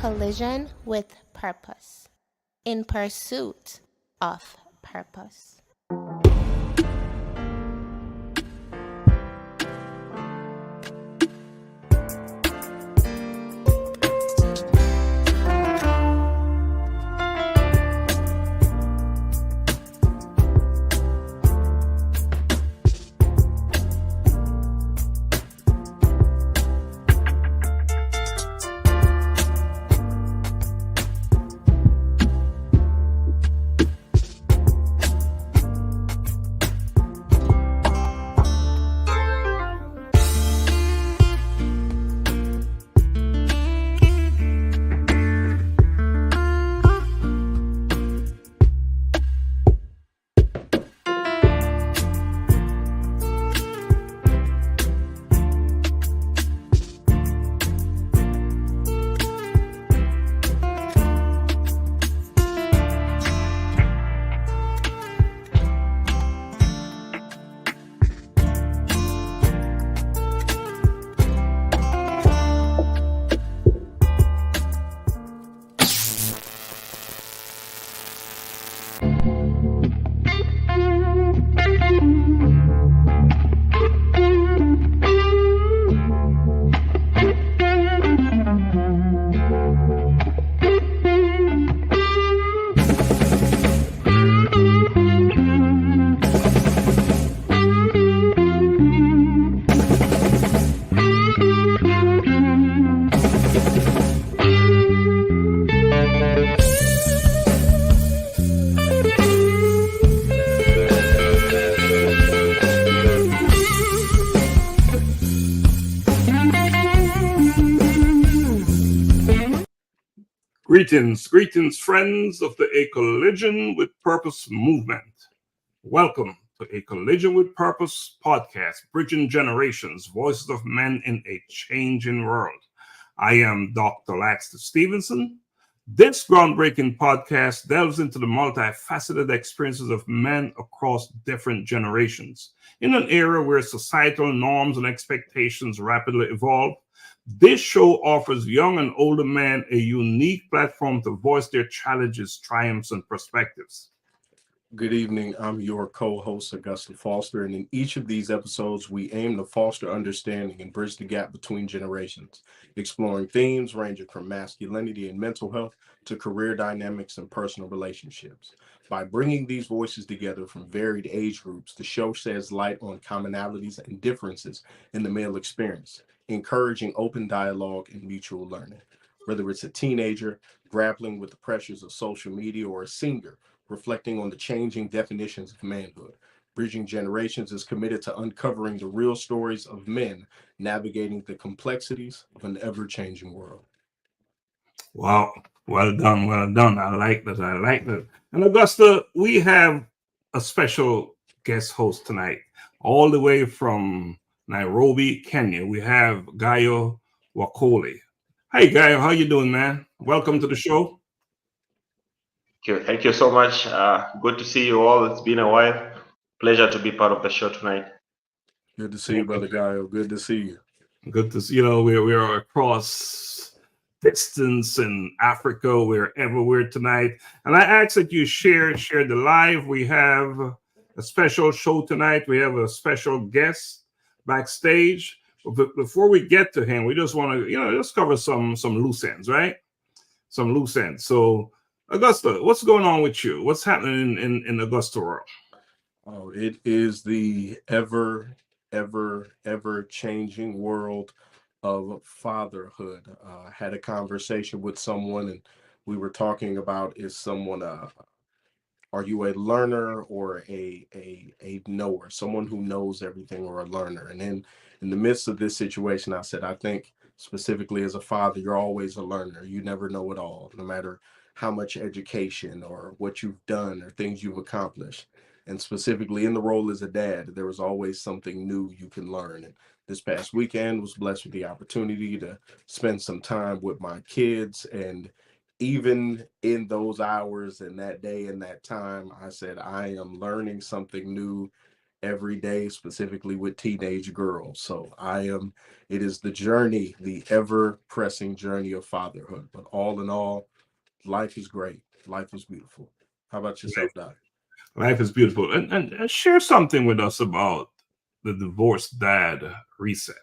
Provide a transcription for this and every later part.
collision with purpose, in pursuit of purpose. Greetings, friends of the A Collision with Purpose movement. Welcome to A Collision with Purpose podcast, Bridging Generations, Voices of Men in a Changing World. I am Dr. Laxley Stephenson. This groundbreaking podcast delves into the multifaceted experiences of men across different generations. In an era where societal norms and expectations rapidly evolve, this show offers young and older men a unique platform to voice their challenges, triumphs, and perspectives. Good evening. I'm your co-host, Augusta Foster, and in each of these episodes, we aim to foster understanding and bridge the gap between generations, exploring themes ranging from masculinity and mental health to career dynamics and personal relationships. By bringing these voices together from varied age groups, the show sheds light on commonalities and differences in the male experience, encouraging open dialogue and mutual learning. Whether it's a teenager grappling with the pressures of social media or a senior reflecting on the changing definitions of manhood, Bridging Generations is committed to uncovering the real stories of men navigating the complexities of an ever-changing world. Wow, well done. I like that. And Augusta, we have a special guest host tonight, all the way from Nairobi, Kenya. We have Gayo Wakoli. Hey, Gayo, how you doing, man? Welcome to the show. Thank you so much. Good to see you all. It's been a while. Pleasure to be part of the show tonight. Good to see you, Brother Gayo. Good to see you. Good to see you. Know, we're across distance in Africa, wherever we're tonight. And I ask that you share the live. We have a special show tonight. We have a special guest backstage. But before we get to him, we just want to, just cover some loose ends, right? Some loose ends. So, Augusta, what's going on with you? What's happening in Augusta world? Oh, it is the ever changing world of fatherhood. I had a conversation with someone, and we were talking about, is someone are you a learner or a knower, someone who knows everything, or a learner? And then in the midst of this situation, I said, I think specifically as a father, you're always a learner. You never know it all, no matter how much education or what you've done or things you've accomplished. And specifically in the role as a dad, there was always something new you can learn. And this past weekend was blessed with the opportunity to spend some time with my kids. And even in those hours and that day and that time, I said, I am learning something new every day, specifically with teenage girls. So it is the journey, the ever pressing journey of fatherhood. But all in all, life is great. Life is beautiful. How about yourself, Doc? Life is beautiful. And share something with us about the divorced dad reset.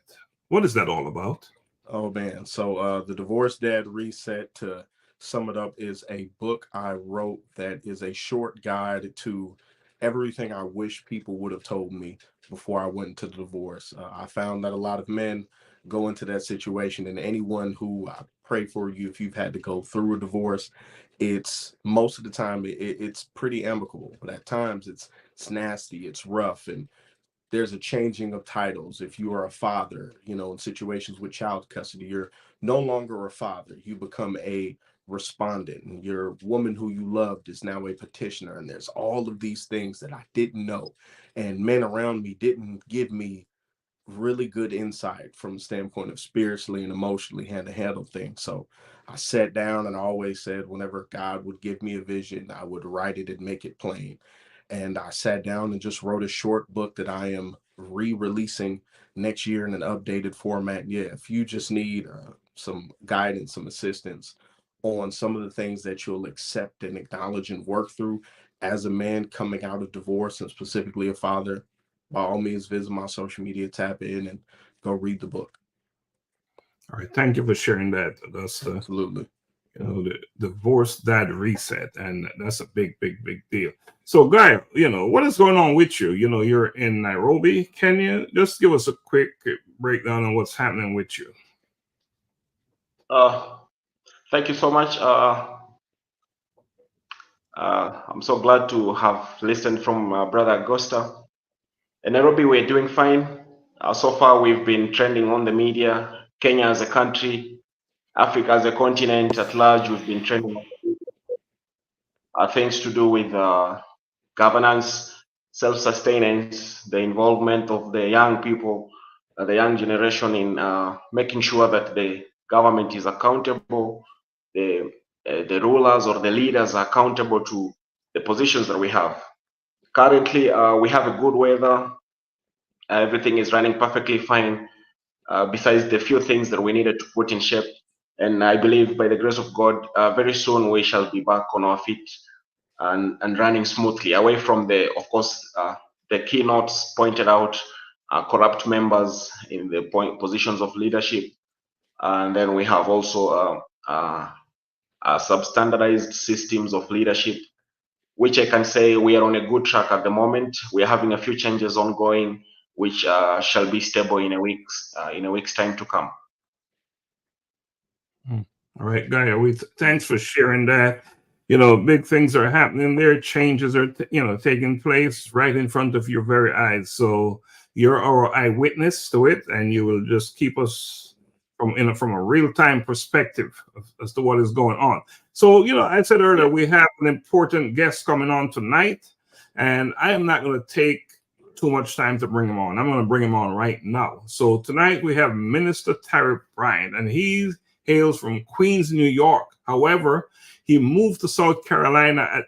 What is that all about? Oh man. So the Divorced Dad Reset, to sum it up, is a book I wrote that is a short guide to everything I wish people would have told me before I went into the divorce. I found that a lot of men go into that situation, and anyone who, I pray for you if you've had to go through a divorce, it's most of the time it's pretty amicable, but at times it's nasty, it's rough, and there's a changing of titles. If you are a father, in situations with child custody, you're no longer a father. You become a respondent. And your woman who you loved is now a petitioner. And there's all of these things that I didn't know. And men around me didn't give me really good insight from the standpoint of spiritually and emotionally how to handle things. So I sat down, and I always said whenever God would give me a vision, I would write it and make it plain. And I sat down and just wrote a short book that I am re-releasing next year in an updated format. Yeah, if you just need some guidance, some assistance on some of the things that you'll accept and acknowledge and work through as a man coming out of divorce, and specifically a father, by all means, visit my social media, tap in, and go read the book. All right. Thank you for sharing that, Augusta. Absolutely. The Divorced Dad Reset. And that's a big, big, big deal. So, Gayo, what is going on with you? You're in Nairobi, Kenya. Just give us a quick breakdown on what's happening with you. Thank you so much. I'm so glad to have listened from Brother Augusta. In Nairobi, we're doing fine. So far, we've been trending on the media. Kenya as a country, Africa as a continent at large, we've been trending on the media. Things to do with governance, self-sustenance, the involvement of the young people, the young generation in making sure that the government is accountable, the rulers or the leaders are accountable to the positions that we have. Currently, we have a good weather. Everything is running perfectly fine, besides the few things that we needed to put in shape. And I believe by the grace of God, very soon we shall be back on our feet and running smoothly, away from of course, the keynotes pointed out, corrupt members in the positions of leadership. And then we have also substandardized systems of leadership, which I can say we are on a good track at the moment. We are having a few changes ongoing, which shall be stable in a week's time to come. All right, Gayo, thanks for sharing that. Big things are happening there. Changes are, taking place right in front of your very eyes. So you're our eyewitness to it, and you will just keep us from a real-time perspective as to what is going on. So, I said earlier, we have an important guest coming on tonight, and I am not going to take too much time to bring him on. I'm going to bring him on right now. So tonight we have Minister Terry Bryant, and he hails from Queens, New York. However, he moved to South Carolina at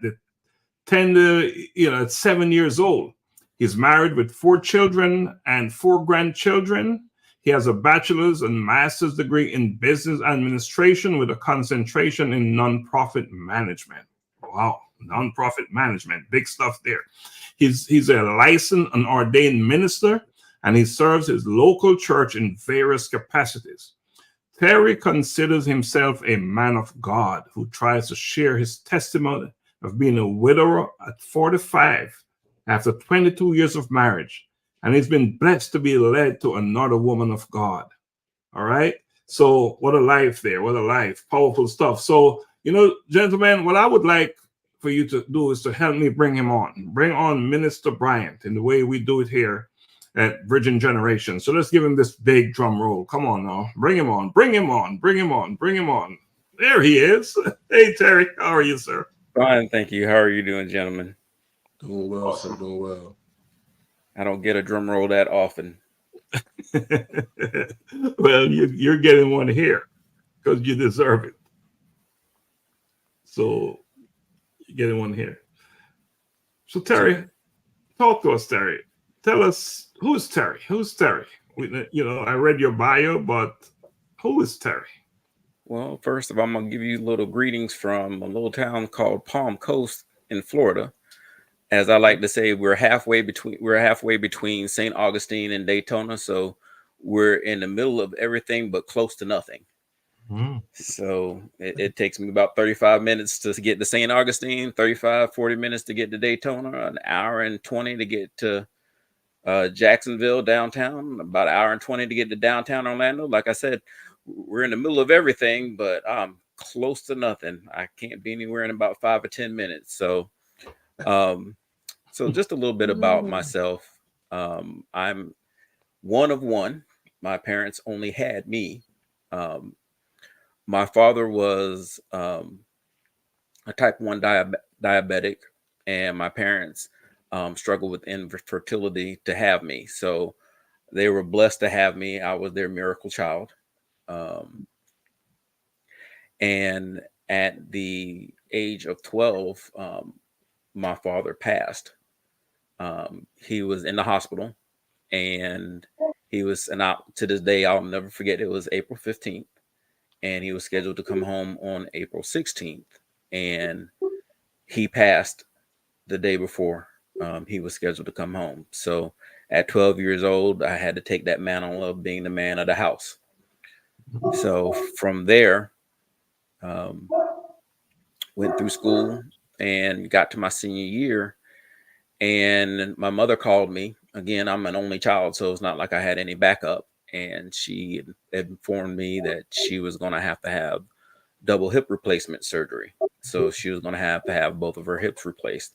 7 years old. He's married with 4 children and 4 grandchildren. He has a bachelor's and master's degree in business administration with a concentration in nonprofit management. Wow, nonprofit management, big stuff there. He's a licensed and ordained minister, and he serves his local church in various capacities. Terry considers himself a man of God who tries to share his testimony of being a widower at 45 after 22 years of marriage. And he's been blessed to be led to another woman of God. All right. So what a life there. What a life. Powerful stuff. So, gentlemen, what I would like for you to do is to help me bring him on. Bring on Minister Bryant in the way we do it here at Bridging Generation. So let's give him this big drum roll. Come on now. Bring him on. Bring him on. Bring him on. Bring him on. There he is. Hey, Terry. How are you, sir? Fine, thank you. How are you doing, gentlemen? Doing well, Awesome. sir. Doing well. I don't get a drum roll that often. Well, you're getting one here because you deserve it. So you're getting one here. So Terry, talk to us, Terry. tell us, who's Terry? Who's Terry? I read your bio, but who is Terry? Well, first of all, I'm gonna give you little greetings from a little town called Palm Coast in Florida. As I like to say, we're halfway between St. Augustine and Daytona, so we're in the middle of everything but close to nothing. So it takes me about 35 minutes to get to St. Augustine, 40 minutes to get to Daytona, an hour and 20 to get to Jacksonville downtown, about an hour and 20 to get to downtown Orlando. Like I said, we're in the middle of everything, but I'm close to nothing. I can't be anywhere in about 5 or 10 minutes. So just a little bit about myself. I'm one of one. My parents only had me. My father was a type 1 diabetic, and my parents struggled with infertility to have me. So they were blessed to have me. I was their miracle child. And at the age of 12, my father passed. He was in the hospital, and to this day, I'll never forget, it was April 15th. And he was scheduled to come home on April 16th. And he passed the day before he was scheduled to come home. So at 12 years old, I had to take that mantle of being the man of the house. So from there, went through school and got to my senior year. And my mother called me. Again, I'm an only child, so it's not like I had any backup. And she informed me that she was going to have double hip replacement surgery. So she was going to have both of her hips replaced.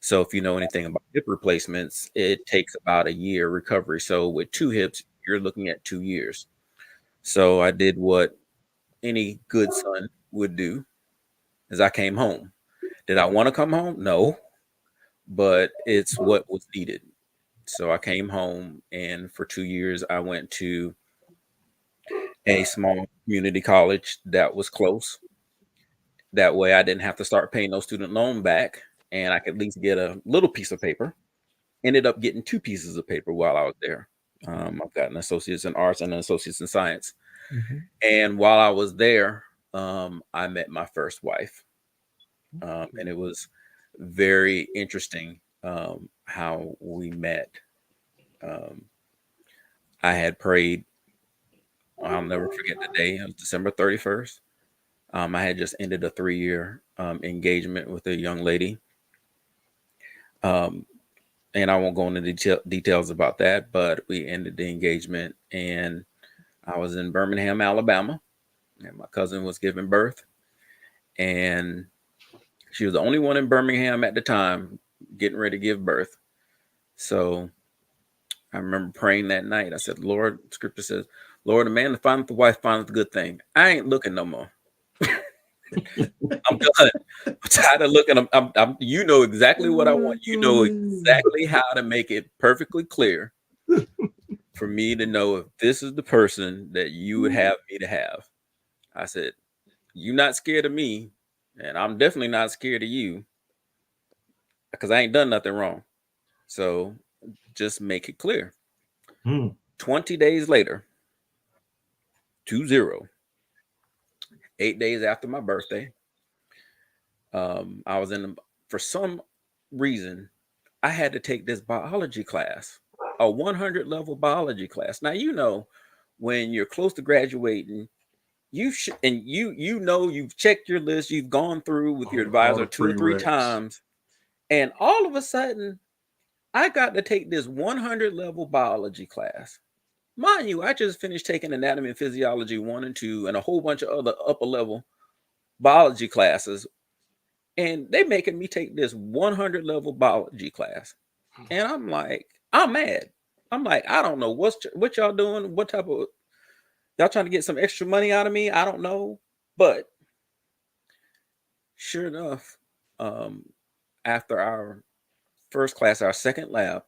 So if you know anything about hip replacements, it takes about a year recovery. So with 2 hips, you're looking at 2 years. So I did what any good son would do, is I came home. Did I want to come home? No, but it's what was needed. So I came home, and for 2 years, I went to a small community college that was close. That way I didn't have to start paying no student loan back, and I could at least get a little piece of paper. Ended up getting 2 pieces of paper while I was there. I've got an associate's in arts and an associate's in science. And while I was there, I met my first wife. And it was very interesting how we met. I had prayed. I'll never forget the day. It was December 31st. I had just ended a 3-year engagement with a young lady. And I won't go into details about that, but we ended the engagement, and I was in Birmingham, Alabama, and my cousin was giving birth, and she was the only one in Birmingham at the time getting ready to give birth. So I remember praying that night. I said, Lord, scripture says, Lord, the man that findeth the wife findeth a good thing. I ain't looking no more. I'm done. I'm tired of looking. You know exactly what I want. You know exactly how to make it perfectly clear for me to know if this is the person that you would have me to have. I said, you're not scared of me, and I'm definitely not scared of you, because I ain't done nothing wrong. So just make it clear. 20 days later, 20, 8 days after my birthday, I was for some reason, I had to take this biology class, a 100 level biology class. Now, when you're close to graduating, you should, and you've checked your list, you've gone through with your advisor 2 or 3 times, and all of a sudden, I got to take this 100 level biology class. Mind you, I just finished taking anatomy and physiology 1 and 2 and a whole bunch of other upper level biology classes. And they making me take this 100 level biology class. And I'm like, I'm mad. I'm like, I don't know what y'all doing. What type of, y'all trying to get some extra money out of me? I don't know. But sure enough, after our first class, our second lab,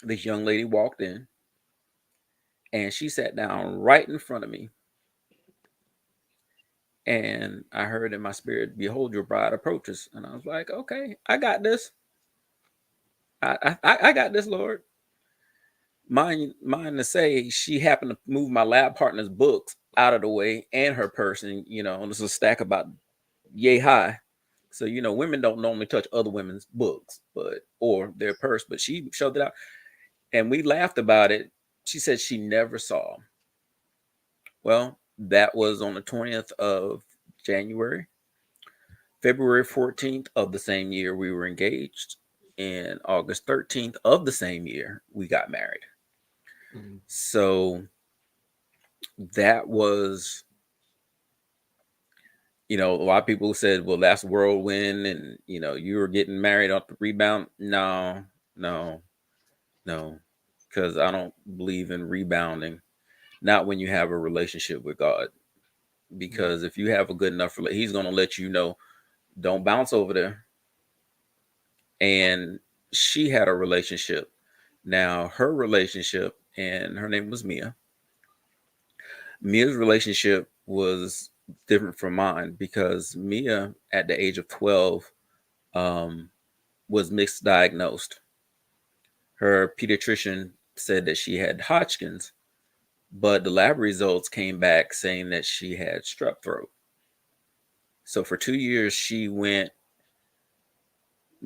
this young lady walked in, and she sat down right in front of me. And I heard in my spirit, behold, your bride approaches. And I was like, okay, I got this. I got this, Lord. Mine to say she happened to move my lab partner's books out of the way and her purse, and there's a stack about yay high. So women don't normally touch other women's books, or their purse, but she shoved it out, and we laughed about it. She said she never saw. Well, that was on the 20th of January. February 14th of the same year we were engaged, and August 13th of the same year we got married. Mm-hmm. So that was, a lot of people said, well, that's whirlwind, and you were getting married off the rebound. No, because I don't believe in rebounding, not when you have a relationship with God. Because if you have a good enough relationship, he's going to let you know, don't bounce over there. And she had a relationship. Now, her relationship, and her name was Mia. Mia's relationship was different from mine because Mia, at the age of 12, was misdiagnosed. Her pediatrician said that she had Hodgkin's, but the lab results came back saying that she had strep throat. So for 2 years, she went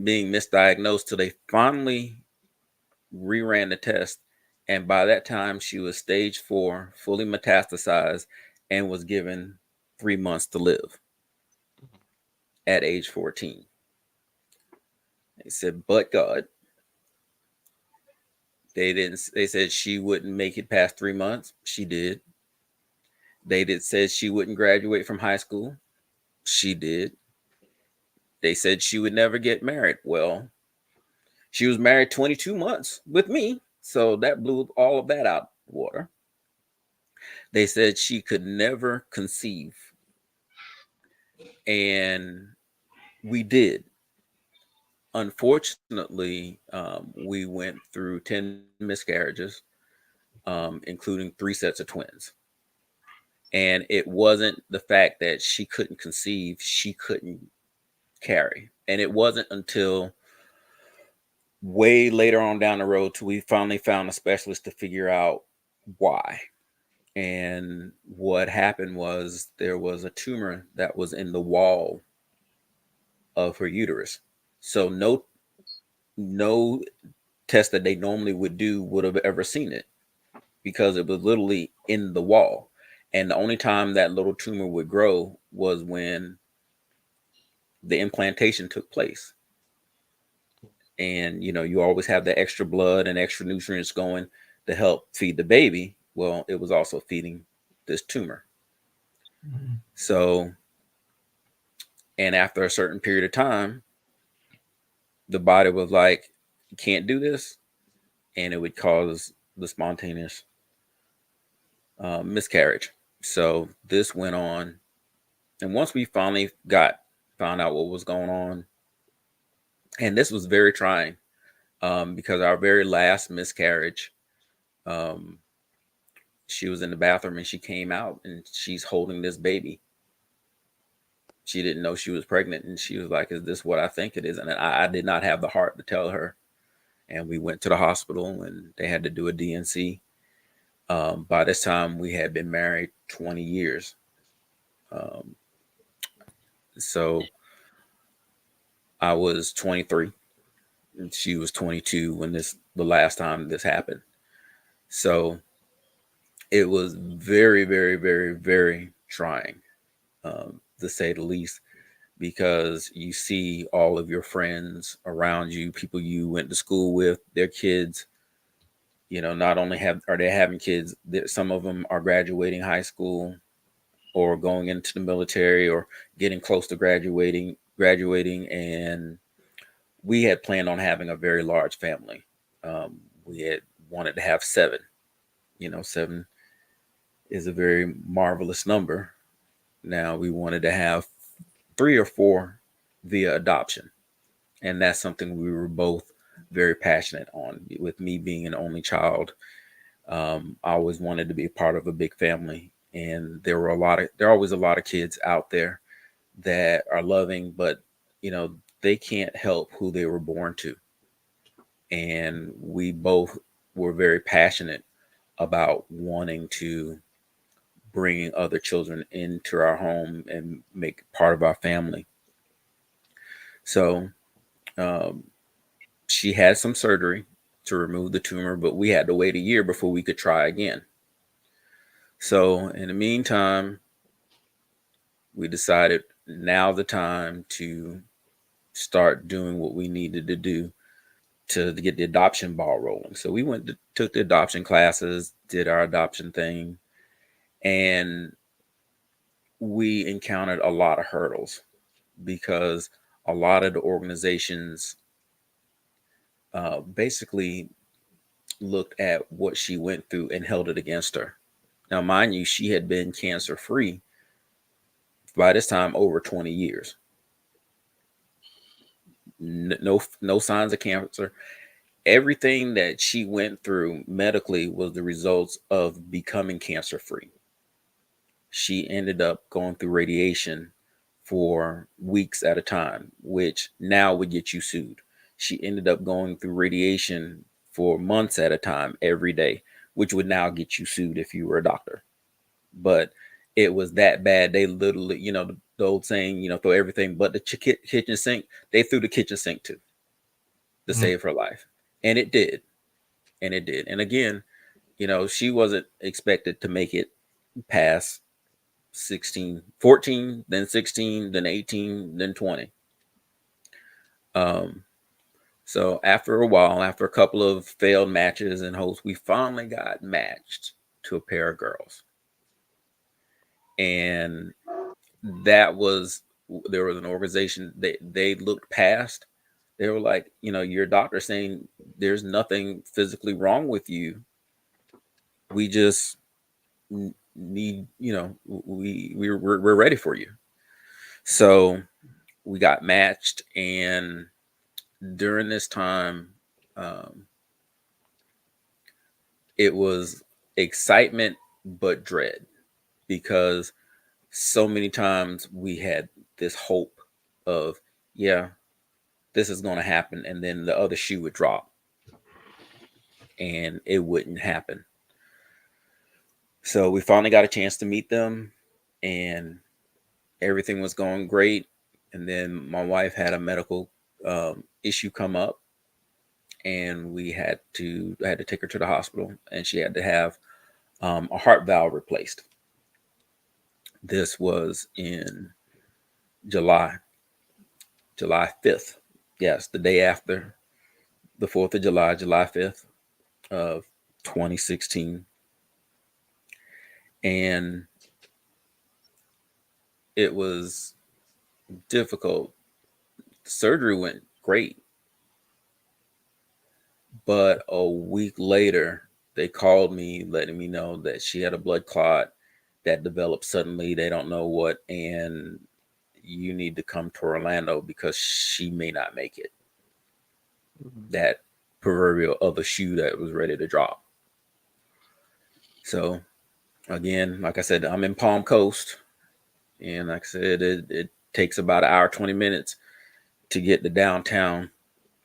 being misdiagnosed till they finally reran the test. And by that time, she was stage 4, fully metastasized, and was given 3 months to live at age 14. They said, but God. They said she wouldn't make it past 3 months. She did. They said she wouldn't graduate from high school. She did. They said she would never get married. Well, she was married 22 months with me, so that blew all of that out the water. They said she could never conceive. And we did. Unfortunately, we went through 10 miscarriages, including 3 sets of twins. And it wasn't the fact that she couldn't conceive, she couldn't carry. And it wasn't until way later on down the road till we finally found a specialist to figure out why. And what happened was there was a tumor that was in the wall of her uterus. So no test that they normally would do would have ever seen it, because it was literally in the wall. And the only time that little tumor would grow was when the implantation took place. And, you always have the extra blood and extra nutrients going to help feed the baby. Well, it was also feeding this tumor. Mm-hmm. So, and after a certain period of time, the body was like, you can't do this. And it would cause the spontaneous miscarriage. So this went on. And once we finally found out what was going on, and this was very trying, because our very last miscarriage, she was in the bathroom and she came out and she's holding this baby. She didn't know she was pregnant, and she was like, is this what I think it is? And I did not have the heart to tell her. And we went to the hospital and they had to do a DNC. By this time, we had been married 20 years. So I was 23 and she was 22 when the last time this happened. So it was very, very, very, very trying, to say the least, because you see all of your friends around you, people you went to school with, their kids, not only are they having kids, some of them are graduating high school or going into the military or getting close to graduating. And we had planned on having a very large family. We had wanted to have 7. 7 is a very marvelous number. Now we wanted to have 3 or 4 via adoption. And that's something we were both very passionate on. With me being an only child, I always wanted to be a part of a big family. And there are always a lot of kids out there that are loving, but they can't help who they were born to. and we both were very passionate about wanting to bring other children into our home and make part of our family. So she had some surgery to remove the tumor, but we had to wait a year before we could try again. So in the meantime, we decided now the time to start doing what we needed to do to get the adoption ball rolling. So we took the adoption classes, did our adoption thing, and we encountered a lot of hurdles because a lot of the organizations basically looked at what she went through and held it against her. Now, mind you, she had been cancer-free by this time over 20 years. No signs of cancer. Everything that she went through medically was the results of becoming cancer-free. She ended up going through radiation for weeks at a time, which now would get you sued. She ended up going through radiation for months at a time every day, which would now get you sued if you were a doctor. But it was that bad. They literally, the old saying, throw everything but the kitchen sink. They threw the kitchen sink too to save her life. And it did. And it did. And again, she wasn't expected to make it past 14, then 16, then 18, then 20. So after a while, after a couple of failed matches and hopes, we finally got matched to a pair of girls. And there was an organization they looked past. They were like, your doctor saying there's nothing physically wrong with you. We just need, we're ready for you. So we got matched, and during this time, it was excitement but dread, because so many times we had this hope of, this is going to happen, and then the other shoe would drop and it wouldn't happen. So we finally got a chance to meet them, and everything was going great. And then my wife had a medical issue come up, and we had to take her to the hospital, and she had to have a heart valve replaced. This was in July 5th. Yes, the day after the 4th of July, July 5th of 2016. And it was difficult. The surgery went great. But a week later, they called me letting me know that she had a blood clot that developed suddenly. They don't know what, and you need to come to Orlando because she may not make it. That proverbial other shoe that was ready to drop. So again, like I said, I'm in Palm Coast, and like I said, it takes about an hour, 20 minutes to get to downtown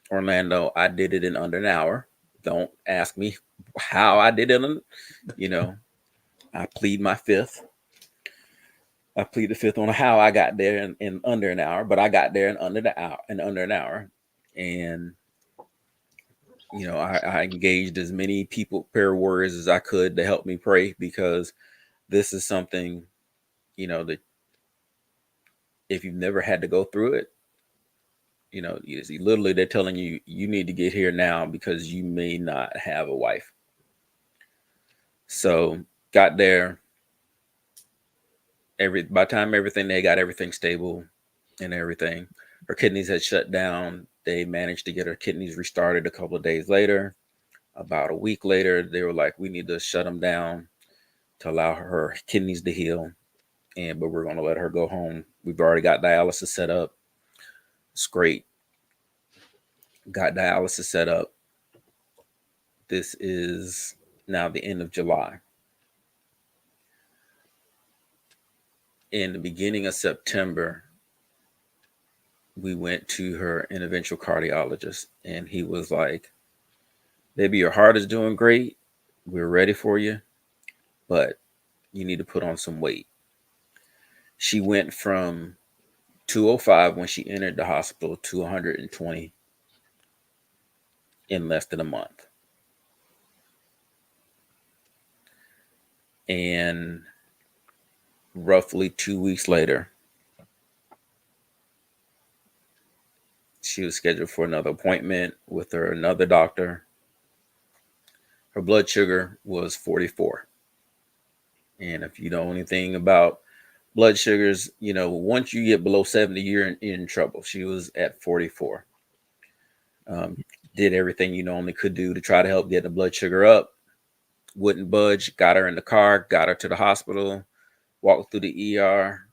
Orlando. I did it in under an hour. Don't ask me how I did it. I plead my fifth. I plead the fifth on how I got there in under an hour, but I got there in under an hour. And I engaged as many prayer warriors as I could to help me pray, because this is something, that if you've never had to go through it, literally they're telling you, you need to get here now because you may not have a wife. So got there. By the time they got everything stable and everything, her kidneys had shut down. They managed to get her kidneys restarted a couple of days later. About a week later, they were like, we need to shut them down to allow her kidneys to heal. But we're going to let her go home. We've already got dialysis set up. It's great. Got dialysis set up. This is now the end of July. In the beginning of September, we went to her interventional cardiologist, and he was like, Baby, your heart is doing great. We're ready for you, but you need to put on some weight. She went from 205 when she entered the hospital to 120 in less than a month. And roughly 2 weeks later, she was scheduled for another appointment with another doctor. Her blood sugar was 44. And if you know anything about blood sugars, once you get below 70, you're in trouble. She was at 44. Did everything you normally could do to try to help get the blood sugar up. Wouldn't budge. Got her in the car, got her to the hospital, walked through the ER.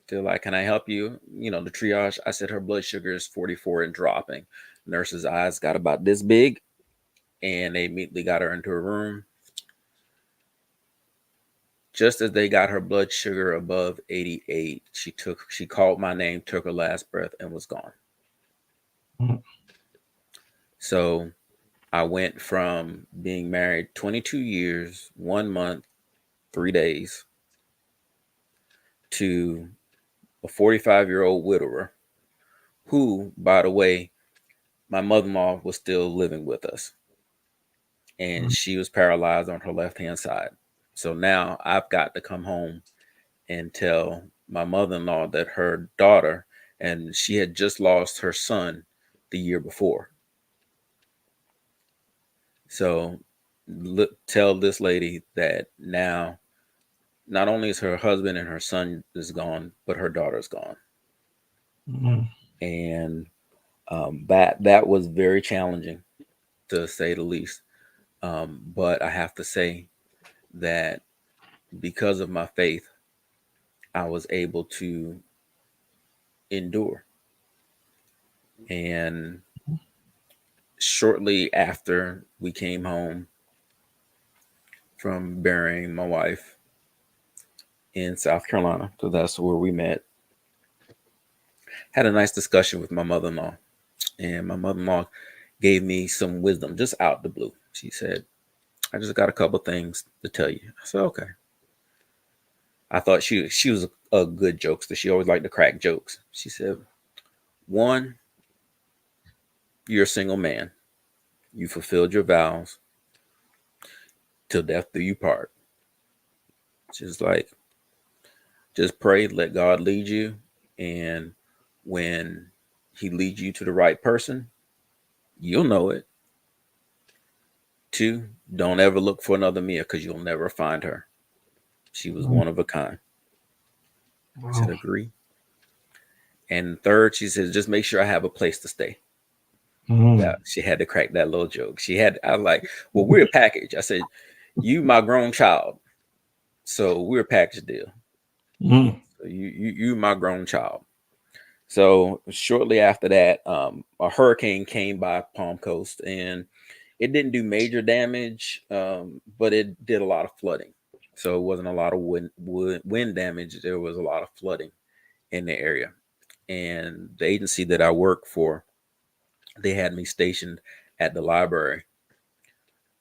They're like, can I help you? The triage. I said her blood sugar is 44 and dropping. Nurse's eyes got about this big, and they immediately got her into a room. Just as they got her blood sugar above 88, she called my name, took her last breath, and was gone. Mm-hmm. So I went from being married 22 years, 1 month, 3 days, to a 45-year-old widower who, by the way, my mother-in-law was still living with us. And she was paralyzed on her left-hand side. So now I've got to come home and tell my mother-in-law that her daughter, and she had just lost her son the year before. So tell this lady that now not only is her husband and her son is gone, but her daughter's gone. Mm-hmm. And that was very challenging, to say the least. But I have to say that because of my faith, I was able to endure. And shortly after we came home from burying my wife in South Carolina, so that's where we met, had a nice discussion with my mother-in-law. And my mother-in-law gave me some wisdom just out the blue. She said, I just got a couple things to tell you. I said, okay. I thought she was a good jokester. She always liked to crack jokes. She said, 1, you're a single man. You fulfilled your vows. Till death do you part. She's like, just pray, let God lead you. And when he leads you to the right person, you'll know it. 2, don't ever look for another Mia, because you'll never find her. She was one of a kind. Wow. I said, agree. And 3rd, she says, just make sure I have a place to stay. Yeah, she had to crack that little joke. I was like, well, we're a package. I said, you my grown child. So we're a package deal. So you my grown child. So shortly after that, a hurricane came by Palm Coast, and it didn't do major damage, but it did a lot of flooding. So it wasn't a lot of wind damage. There was a lot of flooding in the area. And the agency that I work for, they had me stationed at the library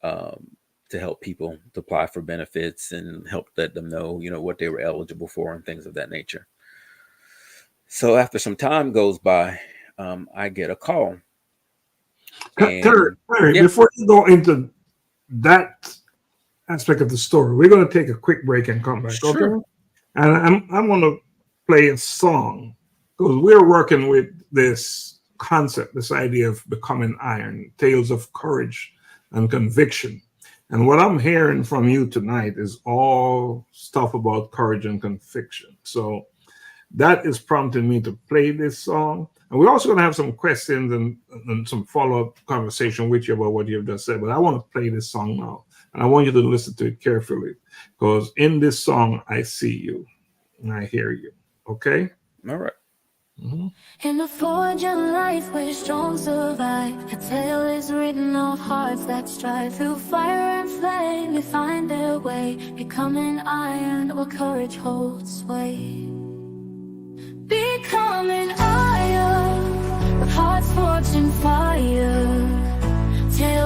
to help people to apply for benefits and help let them know, what they were eligible for and things of that nature. So after some time goes by, I get a call. Terry, before you go into that aspect of the story, we're going to take a quick break and come back. Sure. Okay? And I'm going to play a song, because we're working with this concept, this idea of becoming iron, tales of courage and conviction. And what I'm hearing from you tonight is all stuff about courage and conviction. So that is prompting me to play this song. And we're also going to have some questions and some follow-up conversation with you about what you've just said. But I want to play this song now. And I want you to listen to it carefully, because in this song, I see you and I hear you. Okay? All right. Mm-hmm. In a forge of life where strong survive, a tale is written of hearts that strive. Through fire and flame they find their way, becoming iron where courage holds sway. Becoming iron with hearts forged in fire, tales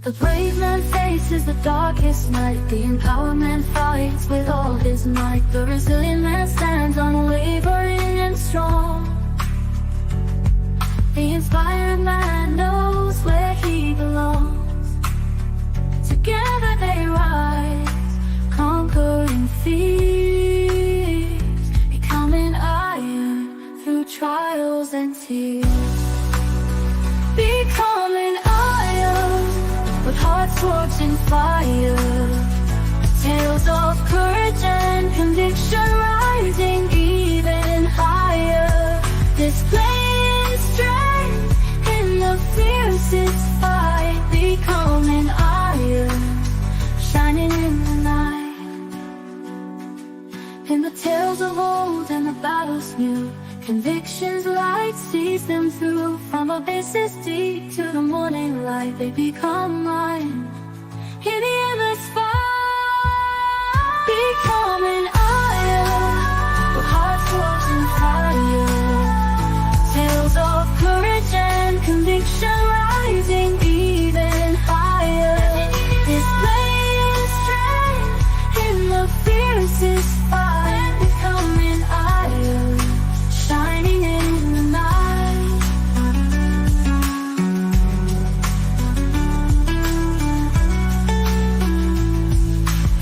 The brave man faces the darkest night. The empowered man fights with all his might. The resilient man stands unwavering and strong. The inspired man knows where he belongs. Together they rise, conquering fears, becoming iron through trials and tears. Becoming iron with hearts forged in fire. Tales of courage and conviction rising even higher. Displaying strength in the fiercest fight. Becoming iron, shining in the night. In the tales of old and the battles new, convictions light sees them through. From abysses deep to the morning light, they become mine. In the endless fight, becoming iron, with hearts forged in fire. Tales of courage and conviction rising even higher. Displaying strength in the fiercest fight. Becoming iron, shining in the night.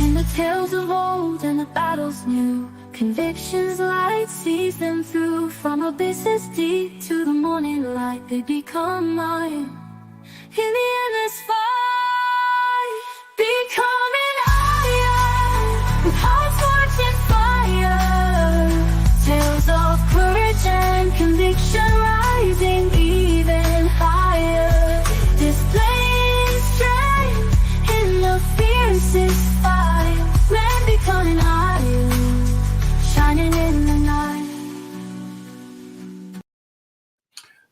In the tales of old and the battles new, convictions light sees them through. From abysses deep to the morning light, they become mine. In the endless fight, becoming iron, with hearts forged in fire. Tales of courage and conviction rising even higher. Displaying strength in the fiercest fight. Man becoming iron, shining in the night.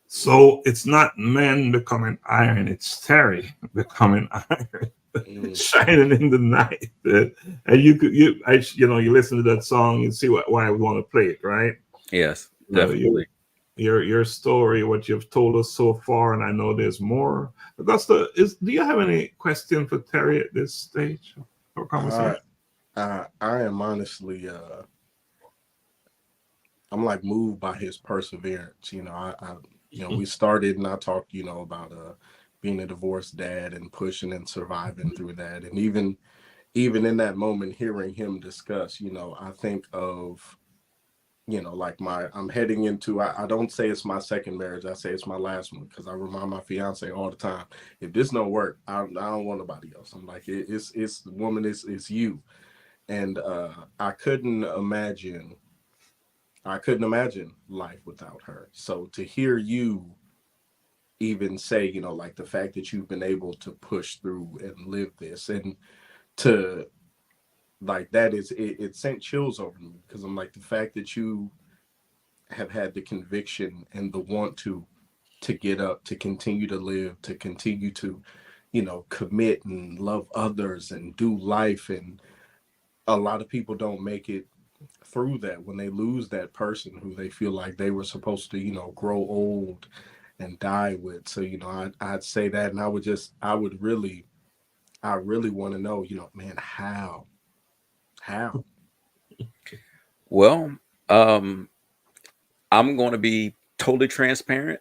So it's not men becoming iron, it's Terry becoming iron, shining in the night. And you listen to that song, you see why I would want to play it, right? Yes, definitely. Your story, what you've told us so far, and I know there's more. Augusta, do you have any question for Terry at this stage of conversation? I am honestly, I'm like moved by his perseverance. We started and I talked, about being a divorced dad and pushing and surviving through that. And even in that moment, hearing him discuss, I think of, I'm heading into, I don't say it's my second marriage. I say it's my last one, because I remind my fiance all the time, if this don't work, I don't want nobody else. I'm like, it's the woman, it's you. And I couldn't imagine life without her. So to hear you even say, the fact that you've been able to push through and live this, and to that is, it sent chills over me, because I'm like, the fact that you have had the conviction and the want to get up, to continue to live, to continue to, commit and love others and do life. And a lot of people don't make it through that when they lose that person who they feel like they were supposed to, grow old and die with. So, I'd say that, and I really want to know, man, how? Well, I'm going to be totally transparent.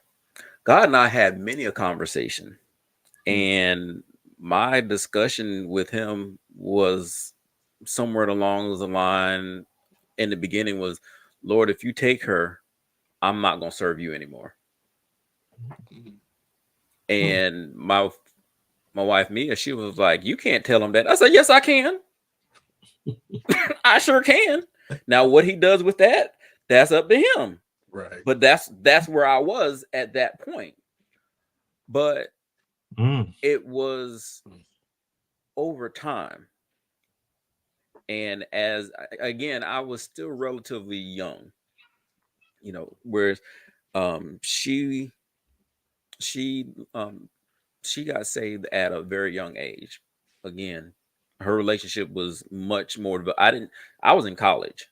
God and I had many a conversation, and my discussion with him was somewhere along the line in the beginning was, Lord, if you take her, I'm not going to serve you anymore. And my wife, Mia, she was like, you can't tell him that. I said, yes, I can. I sure can. Now, what he does with that, that's up to him. Right. But that's where I was at that point. But it was over time. And as again, I was still relatively young, whereas she got saved at a very young age. Again, her relationship was much more, but I was in college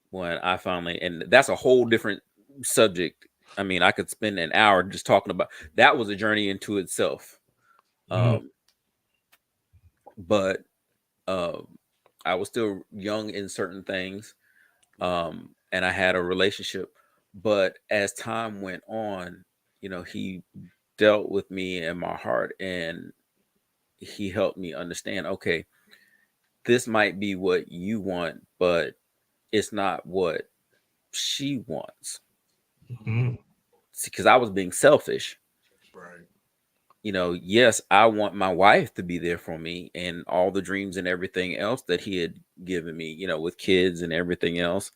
when I finally, and that's a whole different subject. I mean, I could spend an hour just talking about that. Was a journey into itself. But I was still young in certain things, and I had a relationship. But as time went on, he dealt with me in my heart, and he helped me understand, okay, this might be what you want, but it's not what she wants. Because I was being selfish. Right. Yes, I want my wife to be there for me and all the dreams and everything else that he had given me, with kids and everything else.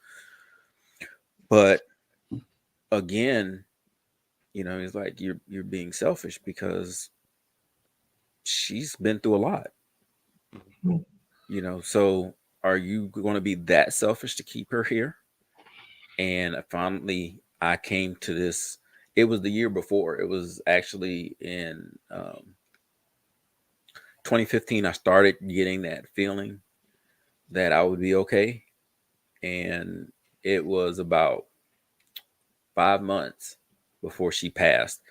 But again, he's like, you're being selfish because she's been through a lot. So are you going to be that selfish to keep her here? And finally I came to this. It was the year before. It was actually in 2015. I started getting that feeling that I would be okay. And it was about 5 months before she passed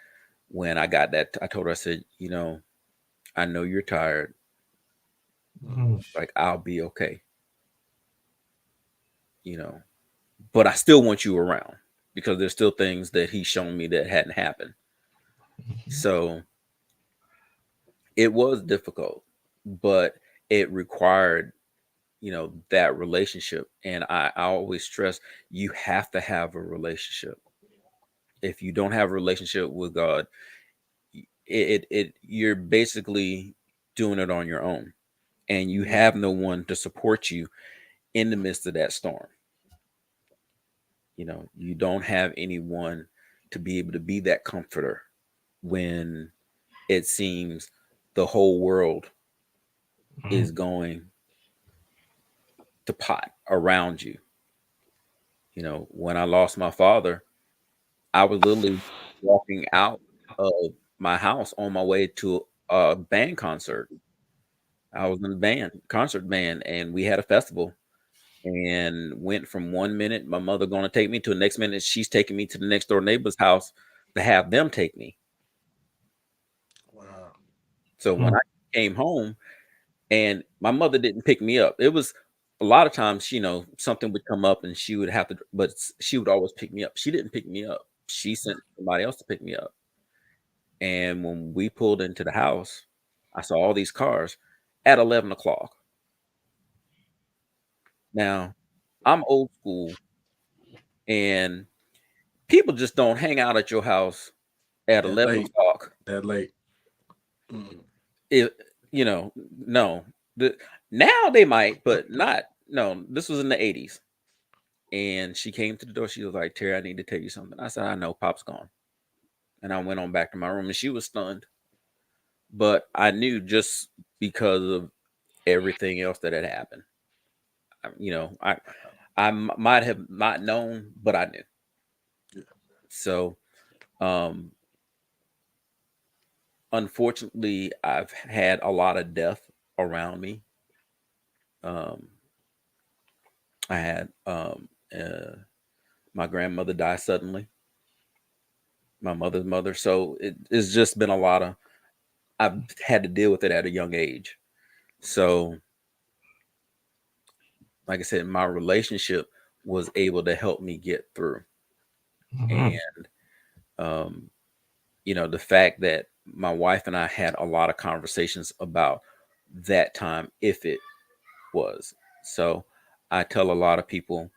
when I got that. I told her, I said, I know you're tired. Like, I'll be okay. But I still want you around because there's still things that he's shown me that hadn't happened. So it was difficult, but it required, that relationship. And I always stress, you have to have a relationship. If you don't have a relationship with God, you're basically doing it on your own, and you have no one to support you in the midst of that storm. You don't have anyone to be able to be that comforter when it seems the whole world is going to pot around you. When I lost my father, I was literally walking out of my house on my way to a band concert. I was in a concert band, and we had a festival, and went from 1 minute my mother going to take me to the next minute she's taking me to the next door neighbor's house to have them take me. Wow. So when I came home, and my mother didn't pick me up, it was a lot of times, something would come up and she would have to, but she would always pick me up. She didn't pick me up. She sent somebody else to pick me up. And when we pulled into the house, I saw all these cars at 11 o'clock. Now, I'm old school, and people just don't hang out at your house at 11 o'clock. That late. No. Now they might, but not. No, this was in the 80s. And she came to the door. She was like, Terry, I need to tell you something. I said, I know, Pop's gone. And I went on back to my room, and she was stunned. But I knew, just because of everything else that had happened. I might have not known, but I knew. Yeah. So, unfortunately, I've had a lot of death around me. I had my grandmother die suddenly, my mother's mother. So it's just been a lot of, I've had to deal with it at a young age. So, like I said, my relationship was able to help me get through. And, the fact that my wife and I had a lot of conversations about that time, if it was. So I tell a lot of people,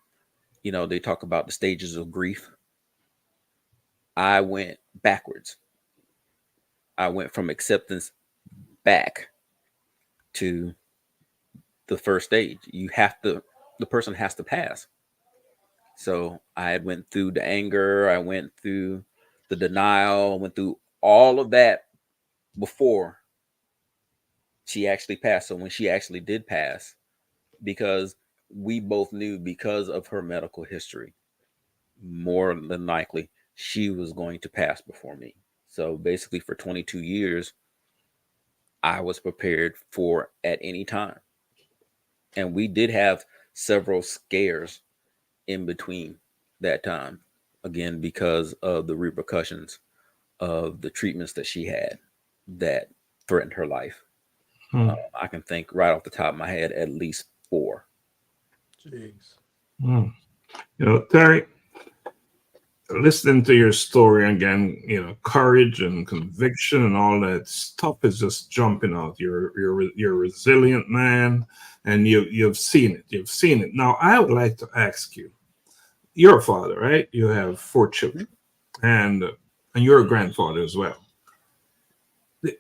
they talk about the stages of grief. I went backwards. I went from acceptance back to the first stage. The person has to pass. So I had went through the anger, I went through the denial, I went through all of that before she actually passed. So when she actually did pass, because we both knew, because of her medical history, more than likely she was going to pass before me. So basically for 22 years, I was prepared for at any time. And we did have several scares in between that time, again, because of the repercussions of the treatments that she had that threatened her life. I can think right off the top of my head at least 4. Jeez. You know, Terry, listening to your story again, you know, courage and conviction and all that stuff is just jumping out. You're a resilient man, and you've seen it. You've seen it. Now, I would like to ask you. You're a father, right? You have 4 children, and you're a grandfather as well.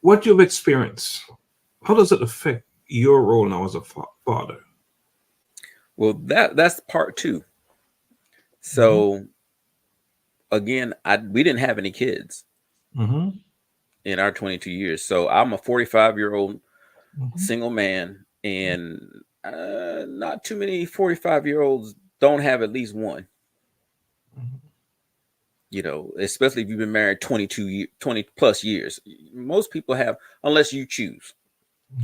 What you've experienced, how does it affect your role now as a father? Well, that's part 2. So again, we didn't have any kids in our 22 years. So I'm a 45-year-old single man, and not too many 45-year-olds don't have at least one. You know, especially if you've been married 20 plus years. Most people have, unless you choose.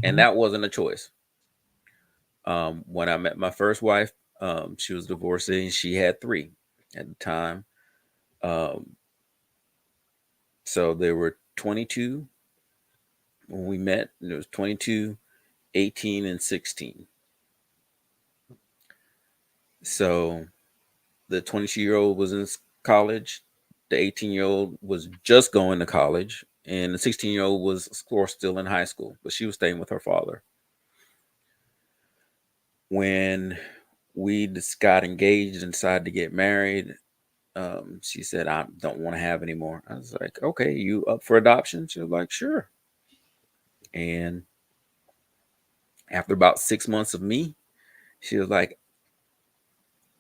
And that wasn't a choice. When I met my first wife, she was divorcee, and she had 3 at the time. So there were 22 when we met, and there was 22, 18, and 16. So the 22-year-old was in college. The 18-year-old was just going to college, and the 16-year-old was, of course, still in high school, but she was staying with her father. When we just got engaged and decided to get married, she said, I don't want to have any more. I was like, okay, you up for adoption? She was like, sure. And after about 6 months of me, she was like,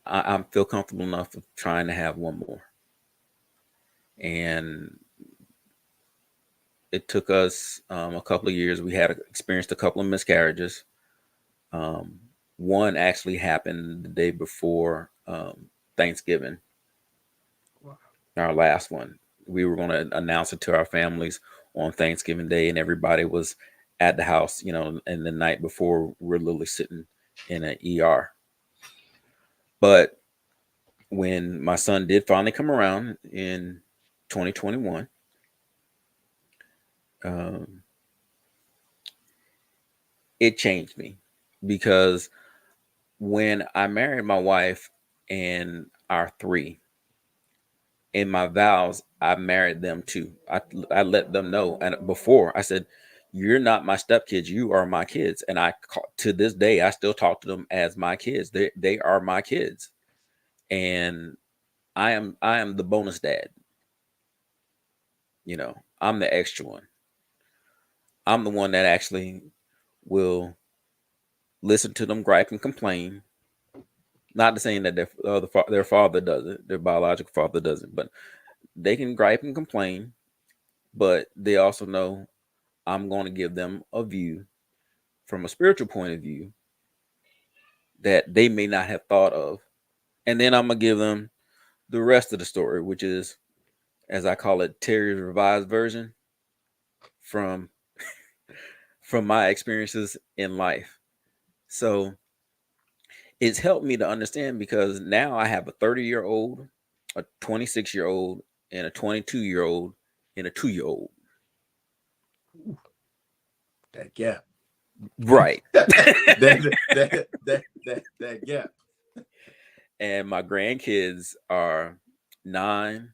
I feel comfortable enough of trying to have one more. And it took us a couple of years. We had experienced a couple of miscarriages. One actually happened the day before Thanksgiving. Wow. Our last one. We were going to announce it to our families on Thanksgiving Day, and everybody was at the house, you know, and the night before we're literally sitting in an ER. But when my son did finally come around in 2021, it changed me, because when I married my wife and our 3, in my vows, I married them too. I let them know. And before I said, you're not my stepkids, you are my kids. And to this day, I still talk to them as my kids. They are my kids. And I am the bonus dad. You know, I'm the extra one. I'm the one that actually will listen to them gripe and complain. Not saying that their father doesn't, their biological father doesn't, but they can gripe and complain. But they also know I'm going to give them a view from a spiritual point of view that they may not have thought of. And then I'm going to give them the rest of the story, which is, as I call it, Terry's revised version from my experiences in life. So it's helped me to understand, because now I have a 30-year-old, a 26-year-old, and a 22-year-old, and a 2-year-old. That gap. Right. that gap. And my grandkids are 9,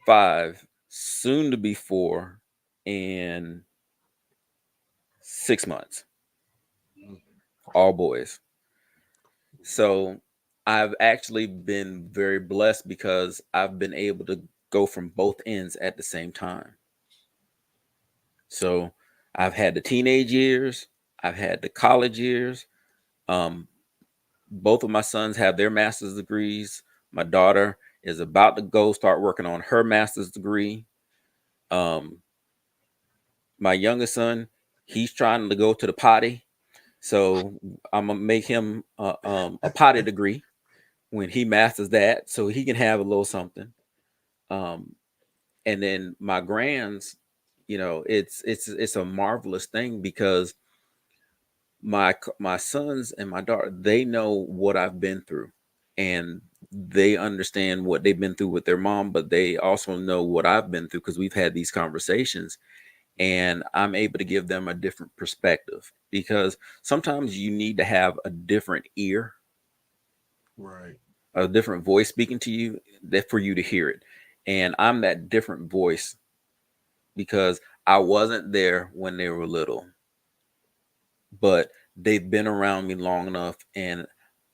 5, soon to be 4, and 6 months. All boys. So I've actually been very blessed, because I've been able to go from both ends at the same time. So I've had the teenage years, I've had the college years. Both of my sons have their master's degrees. My daughter is about to start working on her master's degree. My youngest son, he's trying to go to the potty. So I'm going to make him a potty degree when he masters that, so he can have a little something. And then my grands, you know, it's a marvelous thing, because my sons and my daughter, they know what I've been through, and they understand what they've been through with their mom, but they also know what I've been through, because we've had these conversations. and I'm able to give them a different perspective, because sometimes you need to have a different ear, Right. a different voice speaking to you, that for you to hear it. And I'm that different voice because I wasn't there when they were little, but they've been around me long enough, and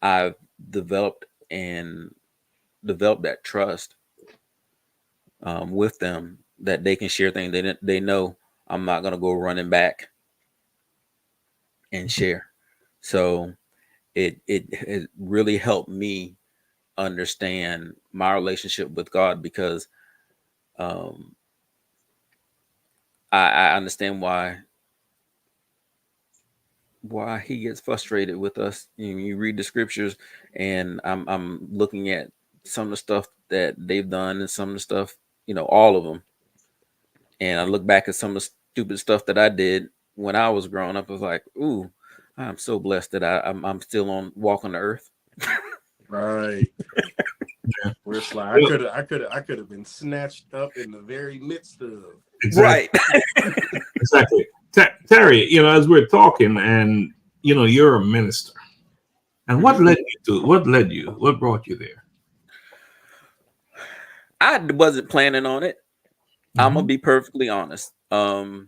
I've developed that trust with them, that they can share things. They know I'm not going to go running back and share. So it really helped me understand my relationship with God, because I understand why he gets frustrated with us. You read the scriptures, and I'm looking at some of the stuff that they've done, and some of the stuff, all of them. And I look back at some of the stupid stuff that I did when I was growing up. I was like, ooh, I'm so blessed that I'm still on walking the earth. Right. Yeah. Where it's like I could have been snatched up in the very midst of. Exactly. Right. Exactly. Terry, as we're talking, and you're a minister, and what led brought you there? I wasn't planning on it. I'm gonna be perfectly honest. My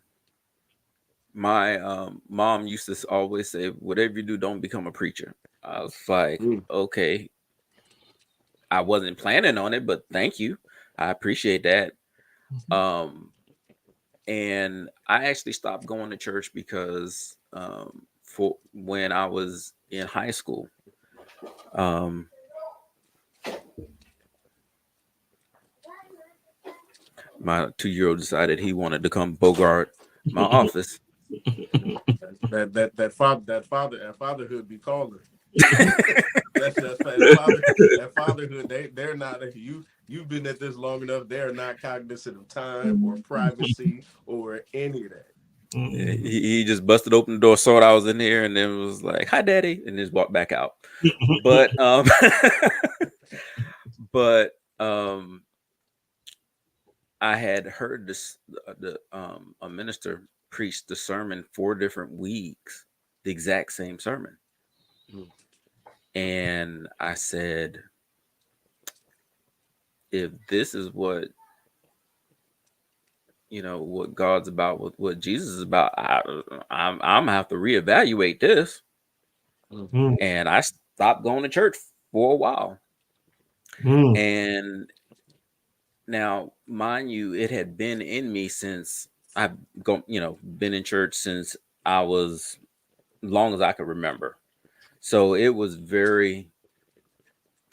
mom used to always say, whatever you do, don't become a preacher. I was like, okay. I wasn't planning on it, but thank you. I appreciate that. And I actually stopped going to church because for when I was in high school, my 2-year-old decided he wanted to come bogart my office. That fatherhood be calling. that fatherhood. They're not. You've been at this long enough. They're not cognizant of time or privacy or any of that. He just busted open the door, saw I was in here, and then was like, "Hi, Daddy," and just walked back out. But I had heard a minister preach the sermon 4 different weeks, the exact same sermon, and I said, if this is what what God's about, what Jesus is about, I'm gonna have to reevaluate this. And I stopped going to church for a while. And now, mind you, it had been in me since I've been in church since I was long as I could remember. So it was very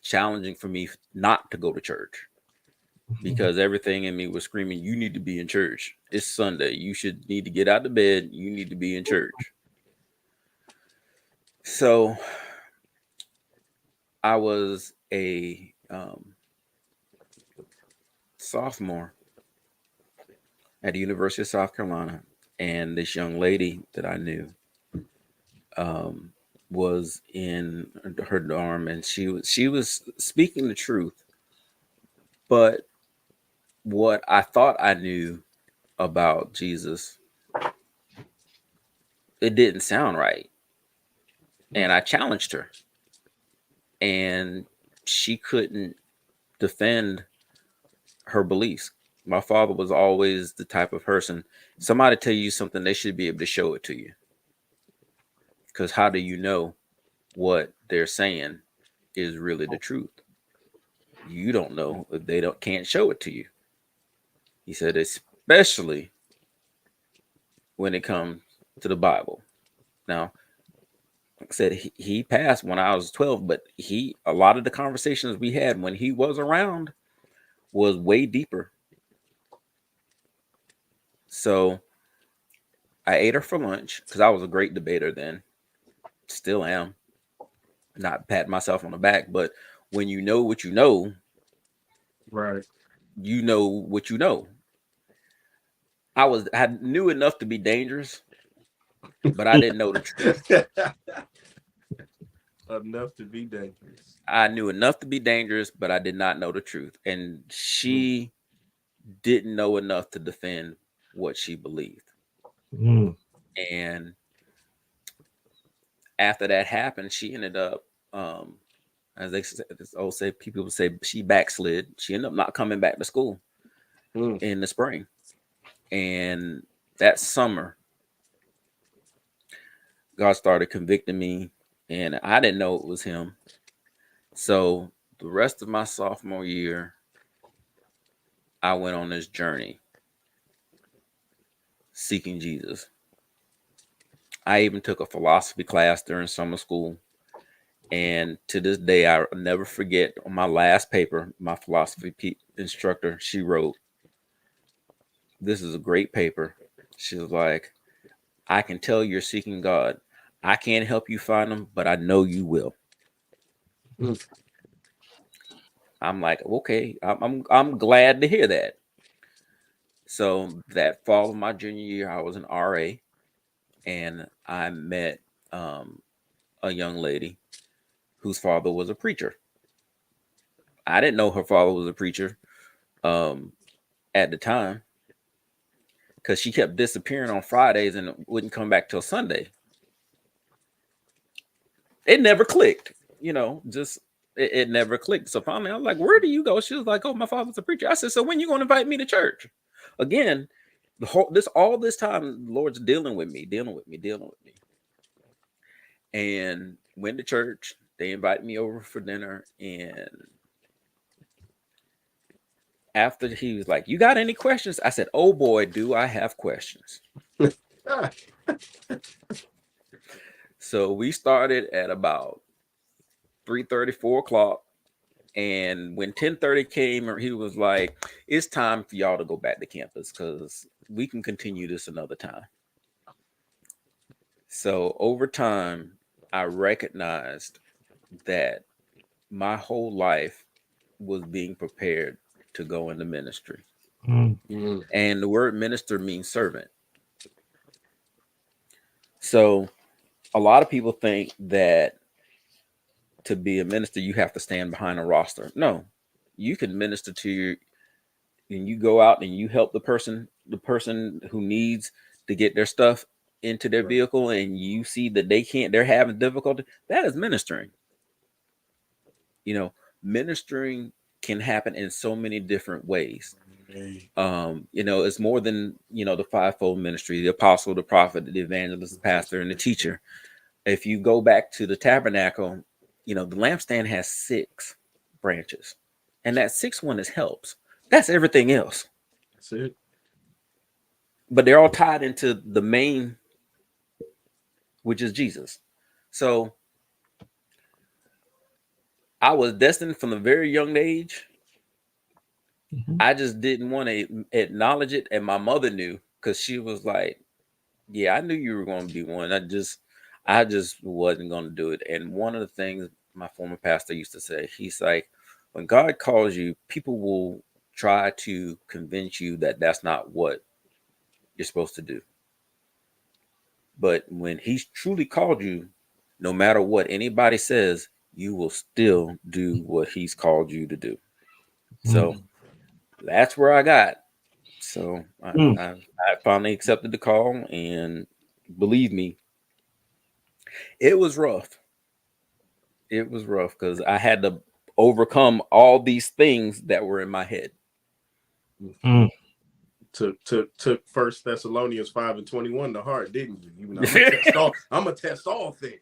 challenging for me not to go to church, because everything in me was screaming, you need to be in church. It's Sunday. You need to get out of bed. You need to be in church. So I was a sophomore at the University of South Carolina, and this young lady that I knew was in her dorm, and she was speaking the truth, but what I thought I knew about Jesus, it didn't sound right. And I challenged her, and she couldn't defend her beliefs. My father was always the type of person, somebody tell you something, they should be able to show it to you. Because how do you know what they're saying is really the truth? You don't know if they can't show it to you. He said, especially when it comes to the Bible. Now, like I said, he passed when I was 12, but a lot of the conversations we had when he was around was way deeper. So I ate her for lunch, because I was a great debater then. Still am. Not patting myself on the back, but when you know what you know, right, you know what you know. I knew enough to be dangerous, but I didn't know the truth. Enough to be dangerous. I knew enough to be dangerous, but I did not know the truth. And she didn't know enough to defend what she believed. Mm. And after that happened, she ended up, as they say, people would say, she backslid. She ended up not coming back to school in the spring. And that summer, God started convicting me, and I didn't know it was him. So the rest of my sophomore year, I went on this journey seeking Jesus. I even took a philosophy class during summer school. And to this day, I'll never forget, on my last paper, my philosophy instructor, she wrote, "This is a great paper." She was like, "I can tell you're seeking God. I can't help you find him, but I know you will." I'm like, okay, I'm glad to hear that. So that fall of my junior year, I was an RA, and I met a young lady whose father was a preacher. I didn't know her father was a preacher at the time, because she kept disappearing on Fridays and wouldn't come back till Sunday. It never clicked, just it never clicked. So finally, I was like, "Where do you go?" She was like, "Oh, my father's a preacher." I said, "So when you going to invite me to church?" Again, all this time, the Lord's dealing with me. And went to church. They invited me over for dinner, and after, he was like, "You got any questions?" I said, "Oh boy, do I have questions." So we started at about 3:30, 4 o'clock. And when 10:30 came, he was like, "It's time for y'all to go back to campus, because we can continue this another time." So over time, I recognized that my whole life was being prepared to go into ministry. And the word minister means servant. So a lot of people think that to be a minister, you have to stand behind a roster. No, you can minister and you go out and you help the person who needs to get their stuff into their vehicle, and you see that they're having difficulty. That is ministering. Ministering can happen in so many different ways. It's more than, the fivefold ministry: the apostle, the prophet, the evangelist, the pastor, and the teacher. If you go back to the tabernacle, the lampstand has 6 branches, and that 6th one is helps. That's everything else. That's it. But they're all tied into the main, which is Jesus. So I was destined from a very young age. I just didn't want to acknowledge it, and my mother knew, because she was like, "Yeah, I knew you were going to be one. I just wasn't going to do it." And one of the things my former pastor used to say, he's like, "When God calls you, people will try to convince you that that's not what you're supposed to do. But when he's truly called you, no matter what anybody says, you will still do what he's called you to do." So that's where I got. So I finally accepted the call, and believe me, it was rough. It was rough, because I had to overcome all these things that were in my head. Took 1 Thessalonians 5:21 to heart, didn't you? I'm gonna test all things.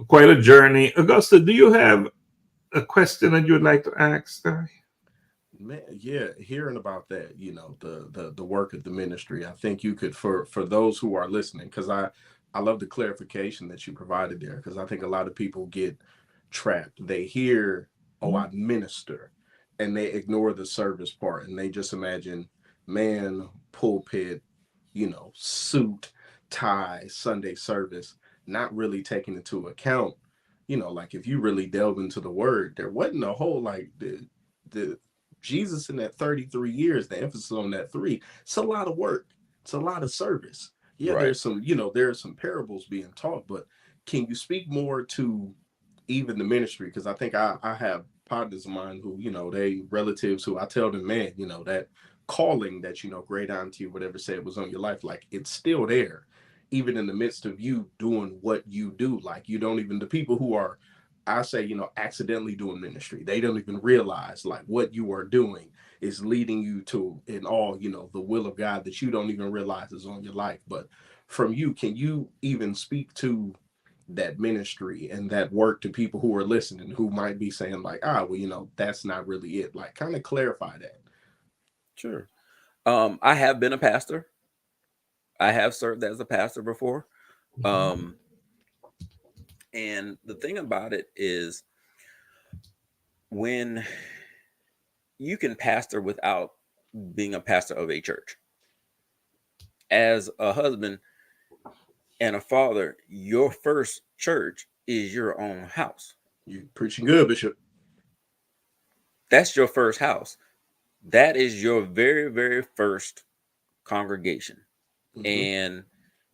Quite a journey. Augusta, do you have a question that you would like to ask? Man, yeah, hearing about that, the work of the ministry, I think you could, for those who are listening, because I love the clarification that you provided there, because I think a lot of people get trapped. They hear, "Oh, I minister," and they ignore the service part, and they just imagine man, pulpit, suit, tie, Sunday service, not really taking into account, like, if you really delve into the word, there wasn't a whole, like, the Jesus in that 33 years, the emphasis on that 3, it's a lot of work. It's a lot of service. Yeah, Right. there's some, there are some parables being taught, but can you speak more to even the ministry? Because I think I have partners of mine who, they relatives who I tell them, man, that calling that, great auntie or whatever said was on your life, like it's still there, even in the midst of you doing what you do. Like you don't even, the people who are, I say, accidentally doing ministry, they don't even realize like what you are doing is leading you to in all, the will of God that you don't even realize is on your life. But from you, can you even speak to that ministry and that work to people who are listening who might be saying like, well, that's not really it? Like kind of clarify that. Sure. I have been a pastor. I have served as a pastor before. And the thing about it is when you can pastor without being a pastor of a church. As a husband and a father, your first church is your own house. You preaching good, Bishop. That's your first house. That is your very, very first congregation. Mm-hmm. And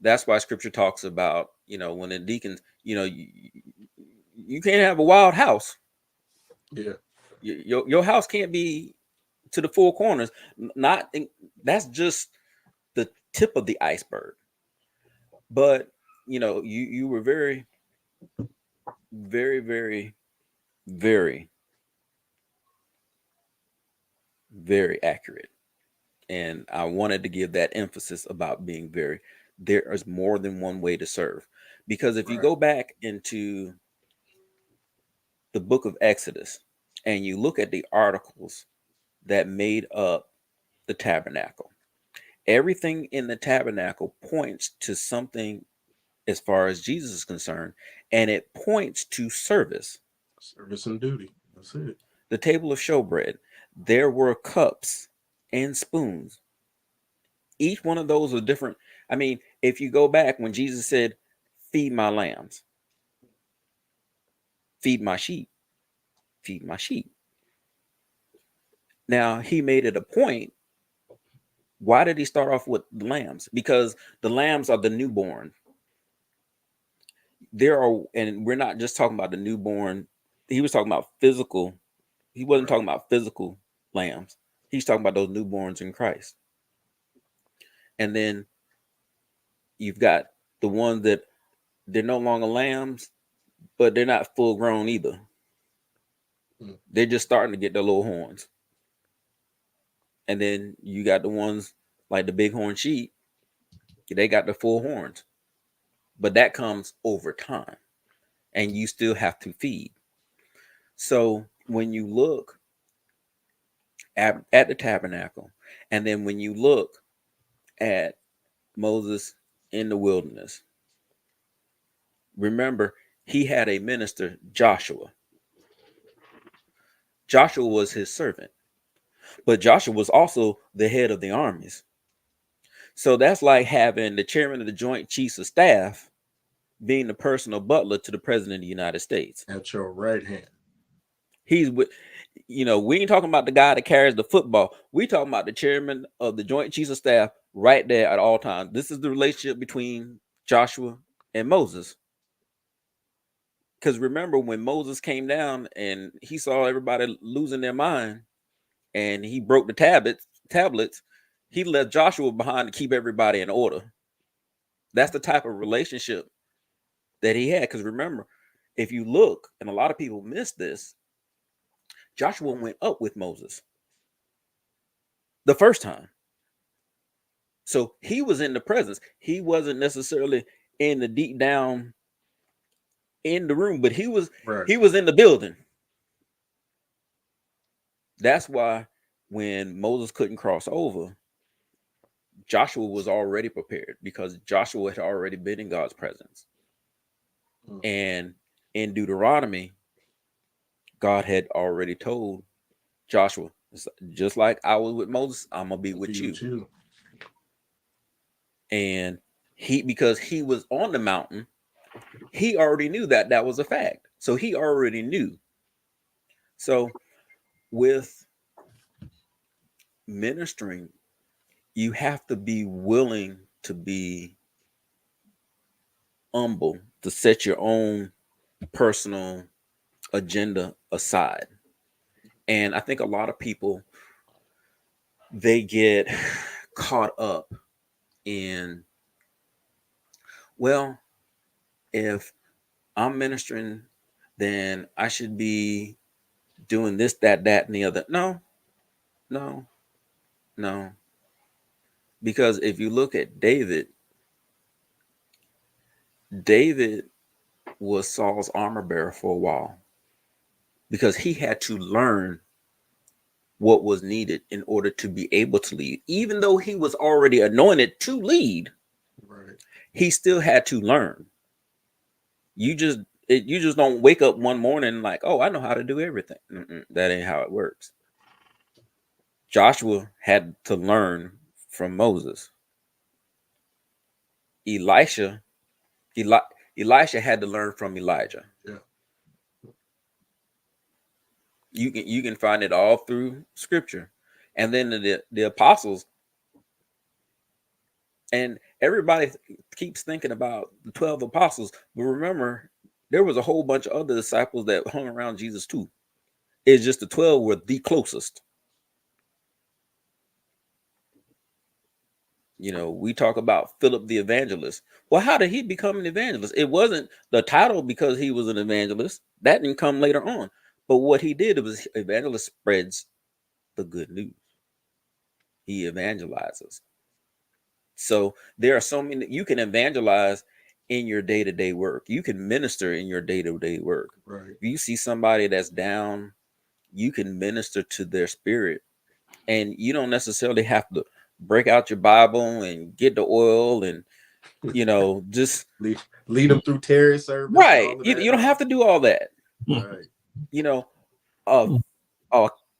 that's why scripture talks about, when the deacons, you can't have a wild house. Yeah. Your house can't be to the four corners. That's just the tip of the iceberg. But, you were very, very, very, very, very accurate. And I wanted to give that emphasis about being there is more than one way to serve. Because if you go back into the book of Exodus and you look at the articles that made up the tabernacle, everything in the tabernacle points to something as far as Jesus is concerned, and it points to service. Service and duty. That's it. The table of showbread, there were cups and spoons. Each one of those was different. I mean, if you go back when Jesus said, feed my lambs, feed my sheep, feed my sheep. Now, he made it a point. Why did he start off with the lambs? Because the lambs are the newborn. And we're not just talking about the newborn. He was talking about physical. He wasn't talking about physical lambs. He's talking about those newborns in Christ. And then you've got the ones that they're no longer lambs, but they're not full grown either. They're just starting to get their little horns. And then you got the ones like the bighorn sheep. They got the full horns. But that comes over time. And you still have to feed. So when you look at the tabernacle, and then when you look at Moses in the wilderness, remember, he had a minister, Joshua. Joshua was his servant. But Joshua was also the head of the armies. So that's like having the chairman of the Joint Chiefs of Staff being the personal butler to the president of the United States. At your right hand. He's with, we ain't talking about the guy that carries the football. We talking about the chairman of the Joint Chiefs of Staff right there at all times. This is the relationship between Joshua and Moses. Because remember when Moses came down and he saw everybody losing their mind and he broke the tablets, he left Joshua behind to keep everybody in order. That's the type of relationship that he had. Because remember, if you look, and a lot of people miss this, Joshua went up with Moses the first time. So he was in the presence. He wasn't necessarily in the deep down in the room, but he was in the building. That's why when Moses couldn't cross over, Joshua was already prepared because Joshua had already been in God's presence. And in Deuteronomy, God had already told Joshua, just like I was with Moses, I'm going to be with you. And because he was on the mountain, he already knew that was a fact. So he already knew. So with ministering, you have to be willing to be humble, to set your own personal agenda aside. And I think a lot of people, they get caught up in, well, if I'm ministering, then I should be doing this, that, and the other. No. Because if you look at David was Saul's armor bearer for a while because he had to learn what was needed in order to be able to lead. Even though he was already anointed to lead, Right. he still had to learn. You just don't wake up one morning like, oh, I know how to do everything. That ain't how it works. Joshua had to learn from Moses. Elisha had to learn from Elijah. Yeah. You can find it all through scripture. And then the apostles, and everybody keeps thinking about the 12 apostles, but remember, there was a whole bunch of other disciples that hung around Jesus too. It's just the 12 were the closest. You know, we talk about Phillip the evangelist. Well, how did he become an evangelist? It wasn't the title because he was an evangelist. That didn't come later on. But what he did was evangelist spreads the good news. He evangelizes. So there are so many, you can evangelize in your day-to-day work. You can minister in your day-to-day work. Right. If you see somebody that's down, you can minister to their spirit. And you don't necessarily have to break out your Bible and get the oil and, you know, just lead them through Terry service. Right. You don't have to do all that. Right. You know, a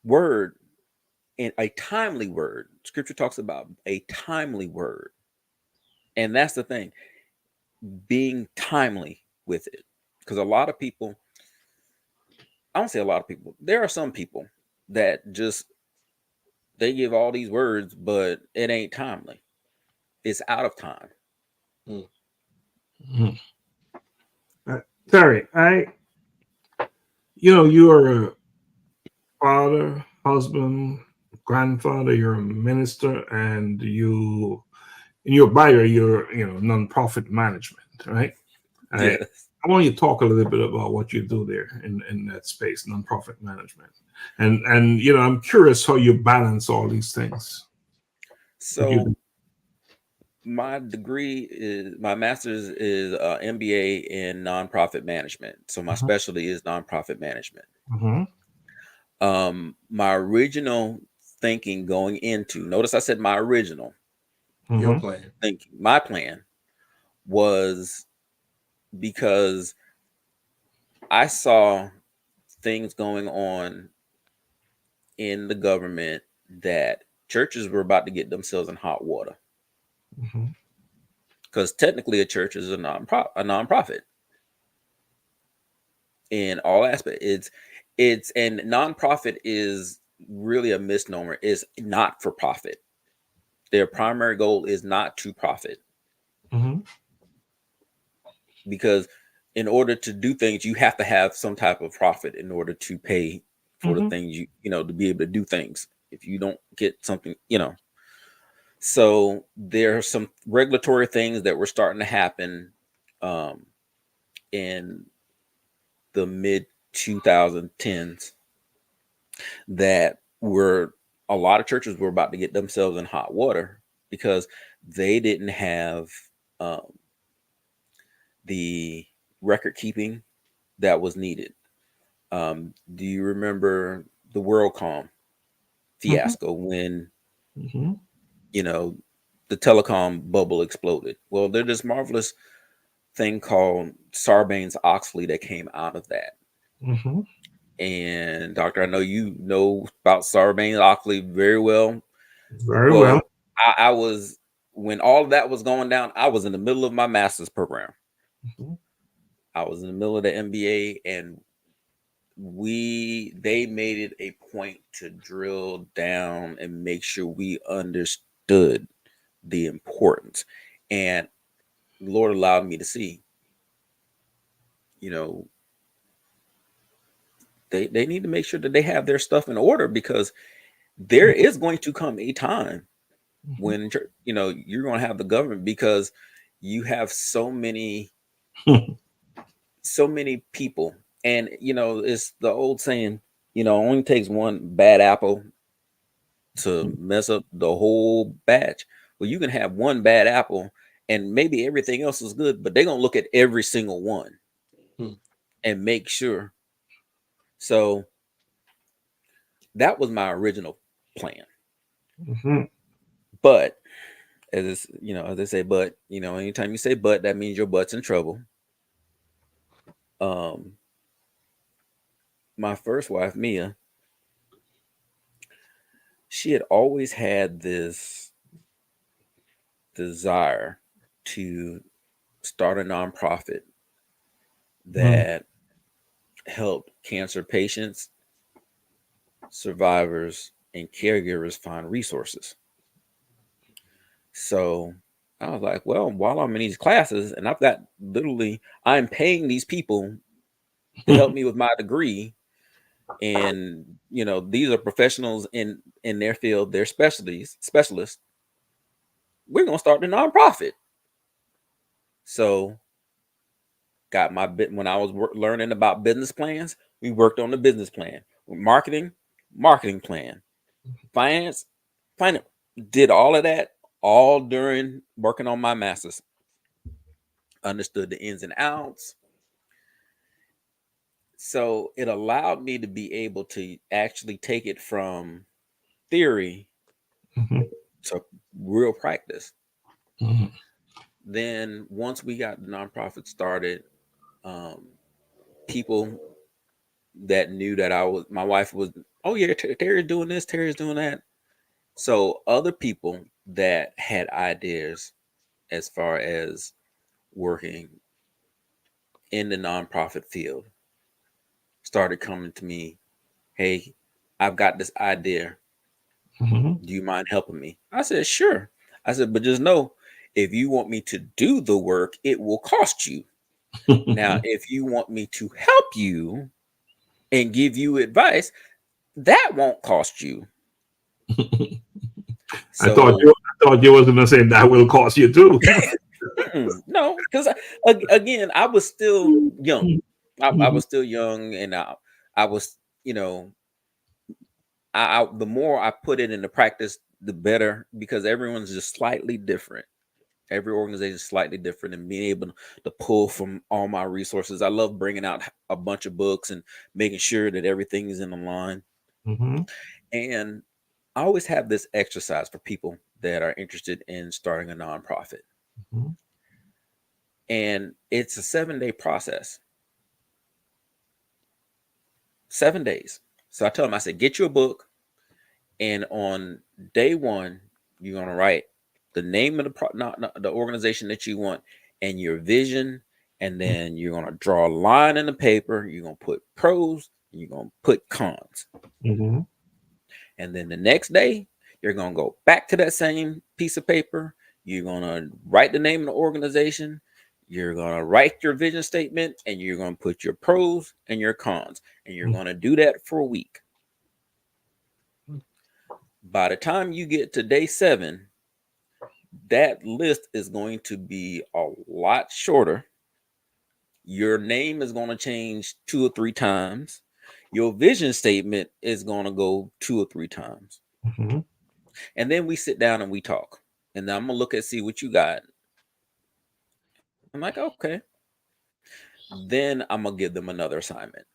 word, and a timely word. Scripture talks about a timely word. And that's the thing, being timely with it. Because a lot of people, I don't say a lot of people, there are some people that just, they give all these words, but it ain't timely. It's out of time. Terry, you are a father, husband, grandfather, you're a minister, and in your bio, you're, nonprofit management, right? Yes. I want you to talk a little bit about what you do there in that space, nonprofit management. And I'm curious how you balance all these things. So my master's is MBA in nonprofit management. So my specialty is nonprofit management. My original thinking going into, notice I said my original your plan. thinking, my plan was because I saw things going on in the government that churches were about to get themselves in hot water. Because technically a church is a nonprofit in all aspects. And nonprofit is really a misnomer. It's not for profit. Their primary goal is not to profit. Because in order to do things, you have to have some type of profit in order to pay for the things to be able to do things. If you don't get something, so there are some regulatory things that were starting to happen in the mid 2010s that were, a lot of churches were about to get themselves in hot water because they didn't have the record keeping that was needed. Do you remember the WorldCom fiasco when the telecom bubble exploded? Well, there's this marvelous thing called Sarbanes-Oxley that came out of that. And Doctor, I know you know about Sarbanes-Oxley very well. Very well. I was, when all of that was going down, I was in the middle of my master's program. I was in the middle of the MBA, and they made it a point to drill down and make sure we understood the importance. And the Lord allowed me to see, they need to make sure that they have their stuff in order, because there is going to come a time when you're going to have the government, because you have so many people, and it's the old saying, only takes one bad apple to mess up the whole batch. Well, you can have one bad apple and maybe everything else is good, but they're going to look at every single one and make sure. So that was my original plan. But as they say, but anytime you say but, that means your butt's in trouble. My first wife, Mia, she had always had this desire to start a nonprofit that helped cancer patients, survivors, and caregivers find resources. So I was like, well, while I'm in these classes and I'm paying these people to help me with my degree, and these are professionals in their field, they're specialists, we're going to start the nonprofit. So got my bit when I was learning about business plans, we worked on the business plan. Marketing plan. Finance, did all of that all during working on my master's. Understood the ins and outs. So it allowed me to be able to actually take it from theory to real practice. Then once we got the nonprofit started, people that knew that my wife was, oh yeah, Terry's doing this, Terry's doing that. So other people that had ideas as far as working in the nonprofit field started coming to me. Hey, I've got this idea. Do you mind helping me? I said, sure. I said, but just know, if you want me to do the work, it will cost you. Now, if you want me to help you and give you advice, that won't cost you. So, I thought you was going to say that will cost you too. No, because again, I was still young. I was still young, and I was, the more I put it into practice, the better, because everyone's just slightly different. Every organization is slightly different, and being able to pull from all my resources. I love bringing out a bunch of books and making sure that everything is in the line. And I always have this exercise for people that are interested in starting a nonprofit. And it's a 7-day process. 7 days. So I tell them, I said, get you a book. And on day 1, you're going to write the name of the organization that you want and your vision. And then you're going to draw a line in the paper. You're going to put pros. And you're going to put cons. And then the next day, you're going to go back to that same piece of paper. You're going to write the name of the organization. You're going to write your vision statement, and you're going to put your pros and your cons. And you're going to do that for a week. By the time you get to day 7, that list is going to be a lot shorter. Your name is going to change 2 or 3 times. Your vision statement is going to go 2 or 3 times. And then we sit down and we talk. And then I'm going to look and see what you got. I'm like, okay. Then I'm going to give them another assignment.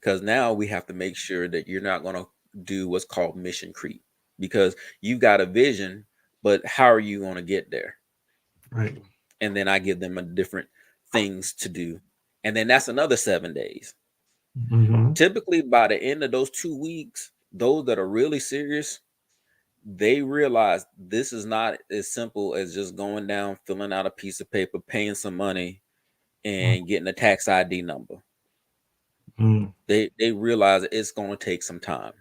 Because now we have to make sure that you're not going to do what's called mission creep. Because you've got a vision, but how are you going to get there? Right. And then I give them different things to do. And then that's another 7 days. Typically, by the end of those 2 weeks, those that are really serious, they realize this is not as simple as just going down, filling out a piece of paper, paying some money, and getting a tax ID number. They realize it's going to take some time.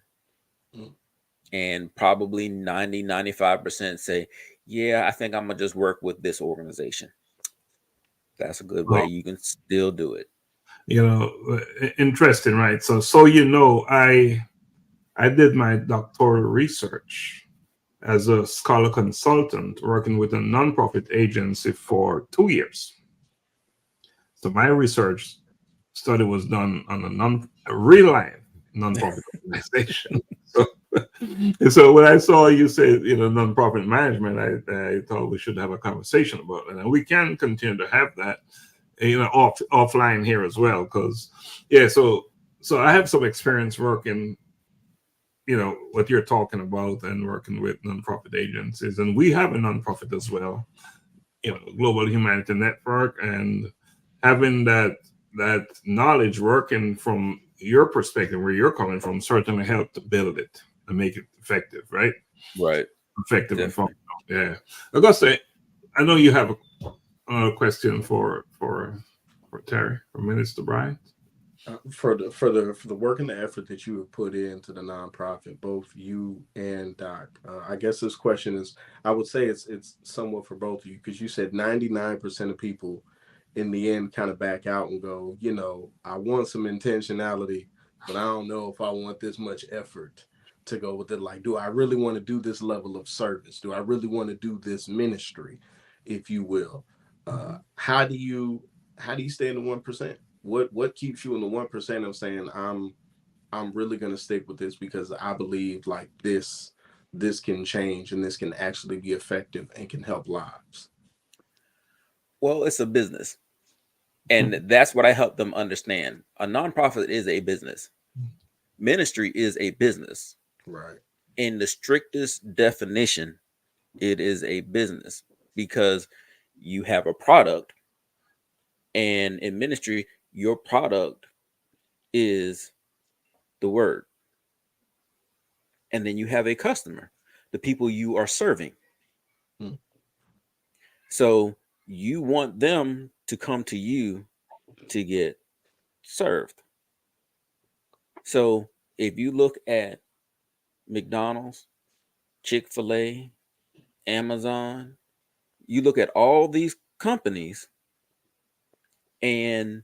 And probably 90-95% say, yeah, I think I'm going to just work with this organization. That's a good way you can still do it. Interesting, right? So you know, I did my doctoral research as a scholar consultant working with a nonprofit agency for 2 years. So my research study was done on a real life nonprofit organization. So when I saw you say nonprofit management, I thought we should have a conversation about it, and we can continue to have that offline here as well, because so I have some experience working what you're talking about and working with nonprofit agencies, and we have a nonprofit as well, Global Humanity Network, and having that knowledge working from your perspective, where you're coming from, certainly helped to build it and make it effective, right? Right. Effective and functional. Yeah. Augusta, I know you have a question for Terry, for Minister Bryant. For the work and the effort that you have put into the nonprofit, both you and Doc, I guess this question is, I would say it's somewhat for both of you, because you said 99% of people in the end kind of back out and go, I want some intentionality, but I don't know if I want this much effort to go with it. Like, do I really want to do this level of service? Do I really want to do this ministry, if you will? How do you stay in the 1%? What keeps you in the 1% of saying I'm really going to stick with this because I believe like this can change and this can actually be effective and can help lives? Well, it's a business. And that's what I help them understand. A nonprofit is a business. Ministry is a business. Right. In the strictest definition, it is a business, because you have a product, and in ministry, your product is the word. And then you have a customer, the people you are serving. So you want them to come to you to get served. So if you look at McDonald's, Chick-fil-A, Amazon, you look at all these companies and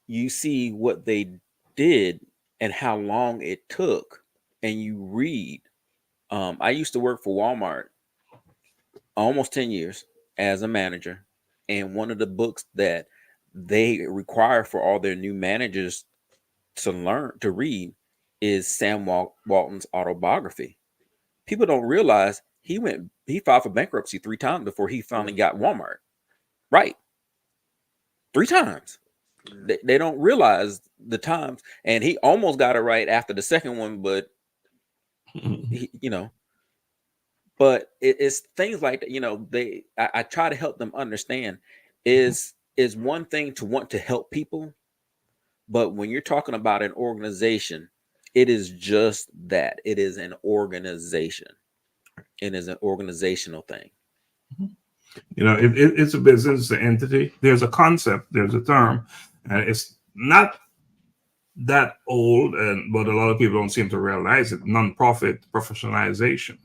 you see what they did and how long it took, and you read. I used to work for Walmart almost 10 years as a manager, and one of the books that they require for all their new managers to read is Sam Walton's autobiography. People don't realize he filed for bankruptcy 3 times before he finally got Walmart. Right. 3 times. They don't realize the times, and he almost got it right after the second one, but but it's things like that. I try to help them understand is one thing to want to help people, but when you're talking about an organization, it is just that. It is an organization. It is an organizational thing. It's a business, it's an entity. There's a concept, there's a term, and it's not that old, but a lot of people don't seem to realize it. Nonprofit professionalization.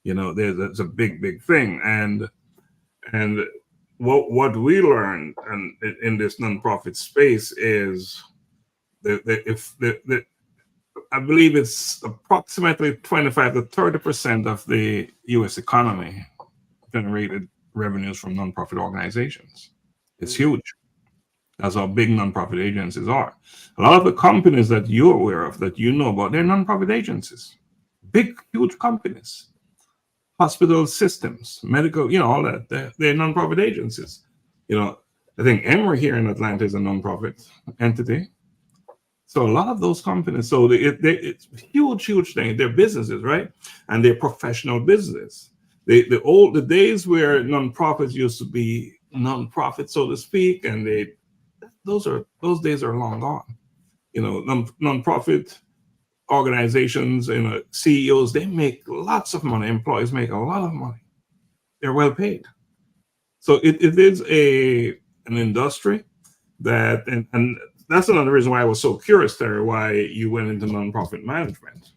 There's a big thing, and what we learned and in this nonprofit space is that I believe it's approximately 25 to 30% of the U.S. economy generated revenues from nonprofit organizations. It's huge. That's how big nonprofit agencies are. A lot of the companies that you're aware of, that you know about, they're nonprofit agencies. Big, huge companies. Hospital systems, medical, all that. They're nonprofit agencies. I think Emory here in Atlanta is a nonprofit entity. So a lot of those companies, so it's huge thing. They're businesses, right? And they're professional business. The days where nonprofits used to be nonprofit, so to speak, and those days are long gone. Nonprofit organizations, CEOs, they make lots of money. Employees make a lot of money. They're well paid. So it is an industry that, and that's another reason why I was so curious, Terry, why you went into nonprofit management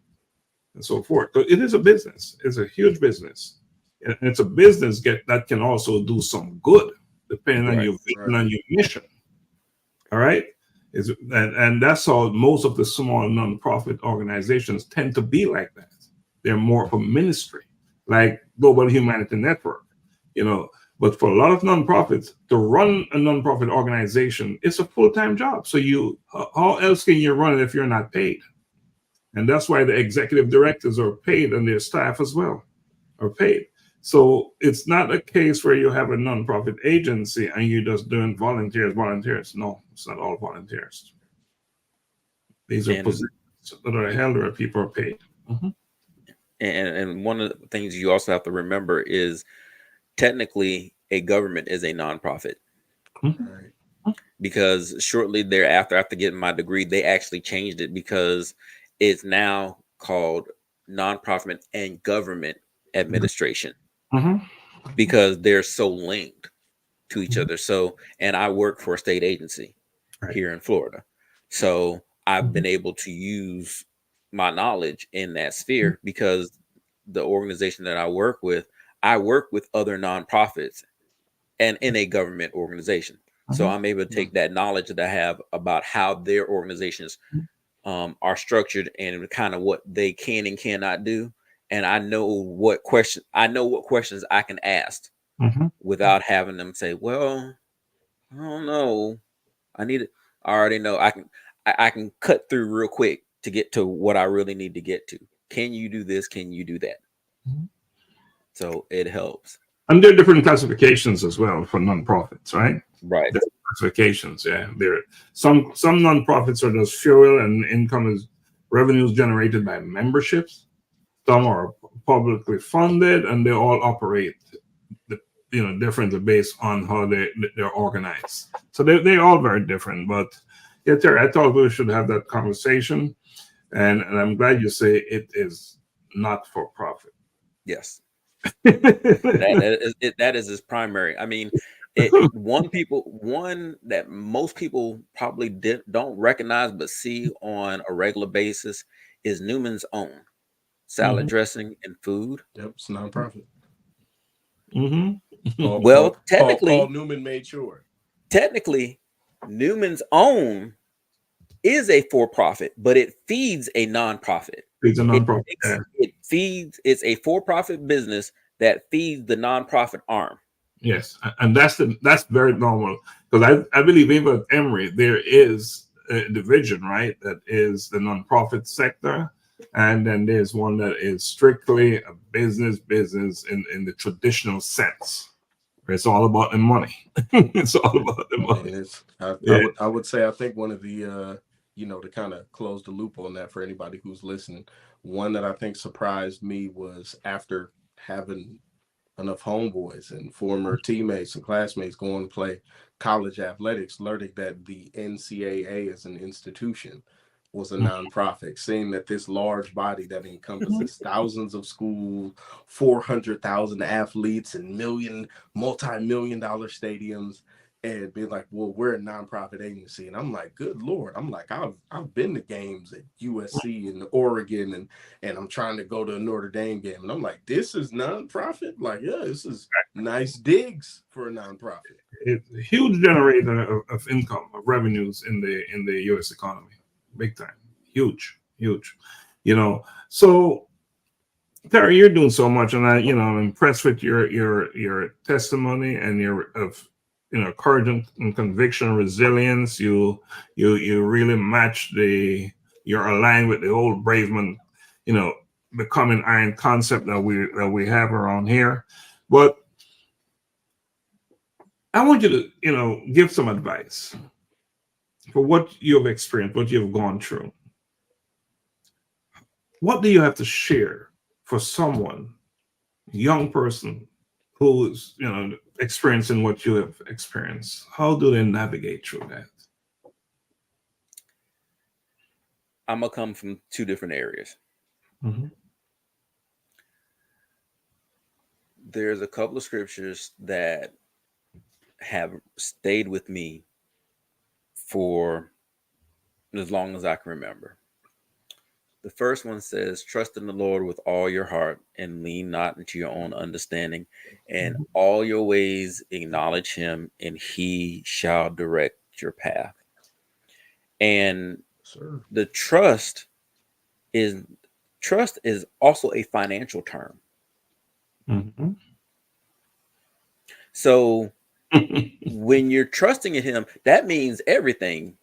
and so forth. But it is a business. It's a huge business. And it's a business that can also do some good, depending on your vision and your mission. All right. And that's how most of the small nonprofit organizations tend to be like that. They're more of a ministry, like Global Humanity Network, But for a lot of nonprofits, to run a nonprofit organization, it's a full-time job. So how else can you run it if you're not paid? And that's why the executive directors are paid and their staff as well are paid. So it's not a case where you have a nonprofit agency and you're just doing volunteers. No, it's not all volunteers. These are positions that are held where people are paid. Mm-hmm. And one of the things you also have to remember is technically a government is a nonprofit. Mm-hmm. Because shortly thereafter, after getting my degree, they actually changed it because it's now called nonprofit and government administration. Mm-hmm. Because they're so linked to each other. So, and I work for a state agency here in Florida. So I've been able to use my knowledge in that sphere because the organization that I work with other nonprofits and in a government organization. So I'm able to take that knowledge that I have about how their organizations are structured and kind of what they can and cannot do. And I know what questions I can ask without having them say, well, I don't know. I already know I can cut through real quick to get to what I really need to get to. Can you do this? Can you do that? Mm-hmm. So it helps. And there are different classifications as well for nonprofits, right? Right. Different classifications, yeah. There some nonprofits are just fuel and income is revenues generated by memberships. Some are publicly funded, and they all operate, differently based on how they're organized. So they're all very different. But yeah, Terry, I thought we should have that conversation, and I'm glad you say it is not for profit. Yes, that is his primary. I mean, one that most people probably don't recognize but see on a regular basis is Newman's Own salad dressing and food. Yep, it's a nonprofit. Well, technically, Paul Newman made sure. Technically, Newman's Own is a for-profit, but it feeds a nonprofit. It's a nonprofit. It's a for-profit business that feeds the nonprofit arm. Yes, and that's very normal because I believe even at Emory there is a division, right? That is the nonprofit sector. And then there's one that is strictly a business in the traditional sense. It's all about the money. It's all about the money. I would say I think one of the to kind of close the loop on that for anybody who's listening, one that I think surprised me was after having enough homeboys and former teammates and classmates going to play college athletics, learning that the NCAA as an institution was a nonprofit, seeing that this large body that encompasses thousands of schools, 400,000 athletes, and multi-million dollar stadiums, and being like, well, we're a nonprofit agency. And I'm like, good Lord. I'm like, I've been to games at USC and Oregon, and I'm trying to go to a Notre Dame game. And I'm like, this is nonprofit? Like, yeah, this is nice digs for a nonprofit. It's a huge generator of income, of revenues in the U.S. economy. Big time. Huge. So Terry, you're doing so much, and I'm impressed with your testimony and your courage and conviction, resilience. You really match you're aligned with the old Braveman, becoming iron concept that we have around here. But I want you to give some advice for what you've experienced, what you've gone through. What do you have to share for someone, young person, who is experiencing what you have experienced? How do they navigate through that? I'm gonna come from two different areas. There's a couple of scriptures that have stayed with me for as long as I can remember. The first one says, trust in the Lord with all your heart and lean not into your own understanding, and all your ways acknowledge him, and he shall direct your path. And Sir. the trust is also a financial term. Mm-hmm. So when you're trusting in him, that means everything.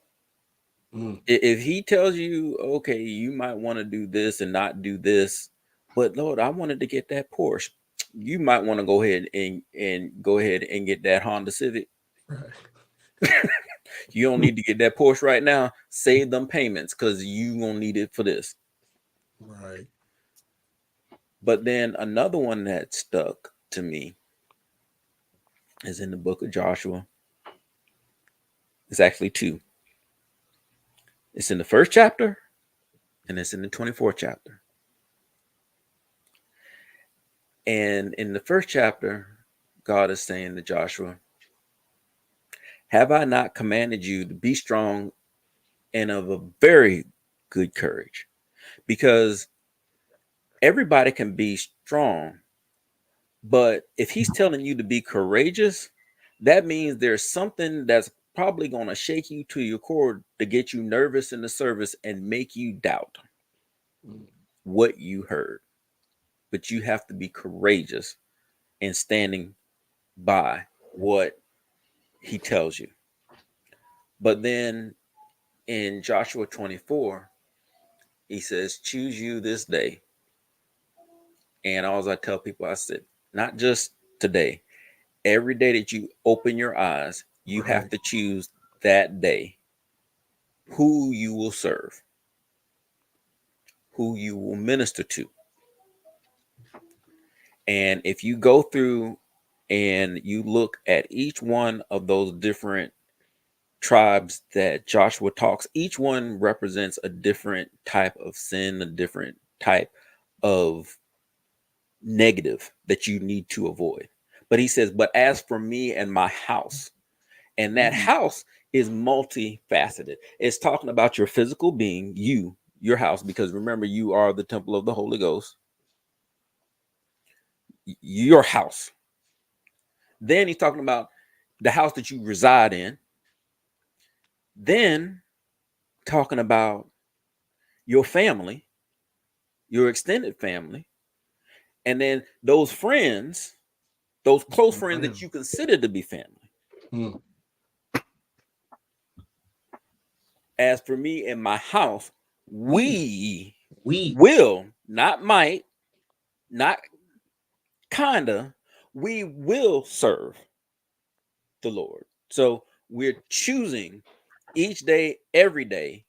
If he tells you, okay, you might want to do this and not do this, but Lord, I wanted to get that Porsche, you might want to go ahead and get that Honda Civic. Right. You don't need to get that Porsche right now. Save them payments because you gonna need it for this. Right. But then another one that stuck to me is in the book of Joshua. It's actually two. It's in the first chapter and it's in the 24th chapter. And in the first chapter, God is saying to Joshua, have I not commanded you to be strong and of a very good courage? Because everybody can be strong, but if he's telling you to be courageous, that means there's something that's probably going to shake you to your core to get you nervous in the service and make you doubt what you heard. But you have to be courageous in standing by what he tells you. But then in Joshua 24, he says, choose you this day. And all I tell people, I said, not just today, every day that you open your eyes, you have to choose that day who you will serve, who you will minister to. And if you go through and you look at each one of those different tribes that Joshua talks, each one represents a different type of sin, a different type of negative that you need to avoid. But he says, but as for me and my house, and that house is multifaceted. It's talking about your physical being, your house, because remember, you are the temple of the Holy Ghost. Your house. Then he's talking about the house that you reside in. Then talking about your family, your extended family. And then those friends, those close friends that you consider to be family. As for me and my house, we will, not might, not kinda, we will serve the Lord. So we're choosing each day, every day,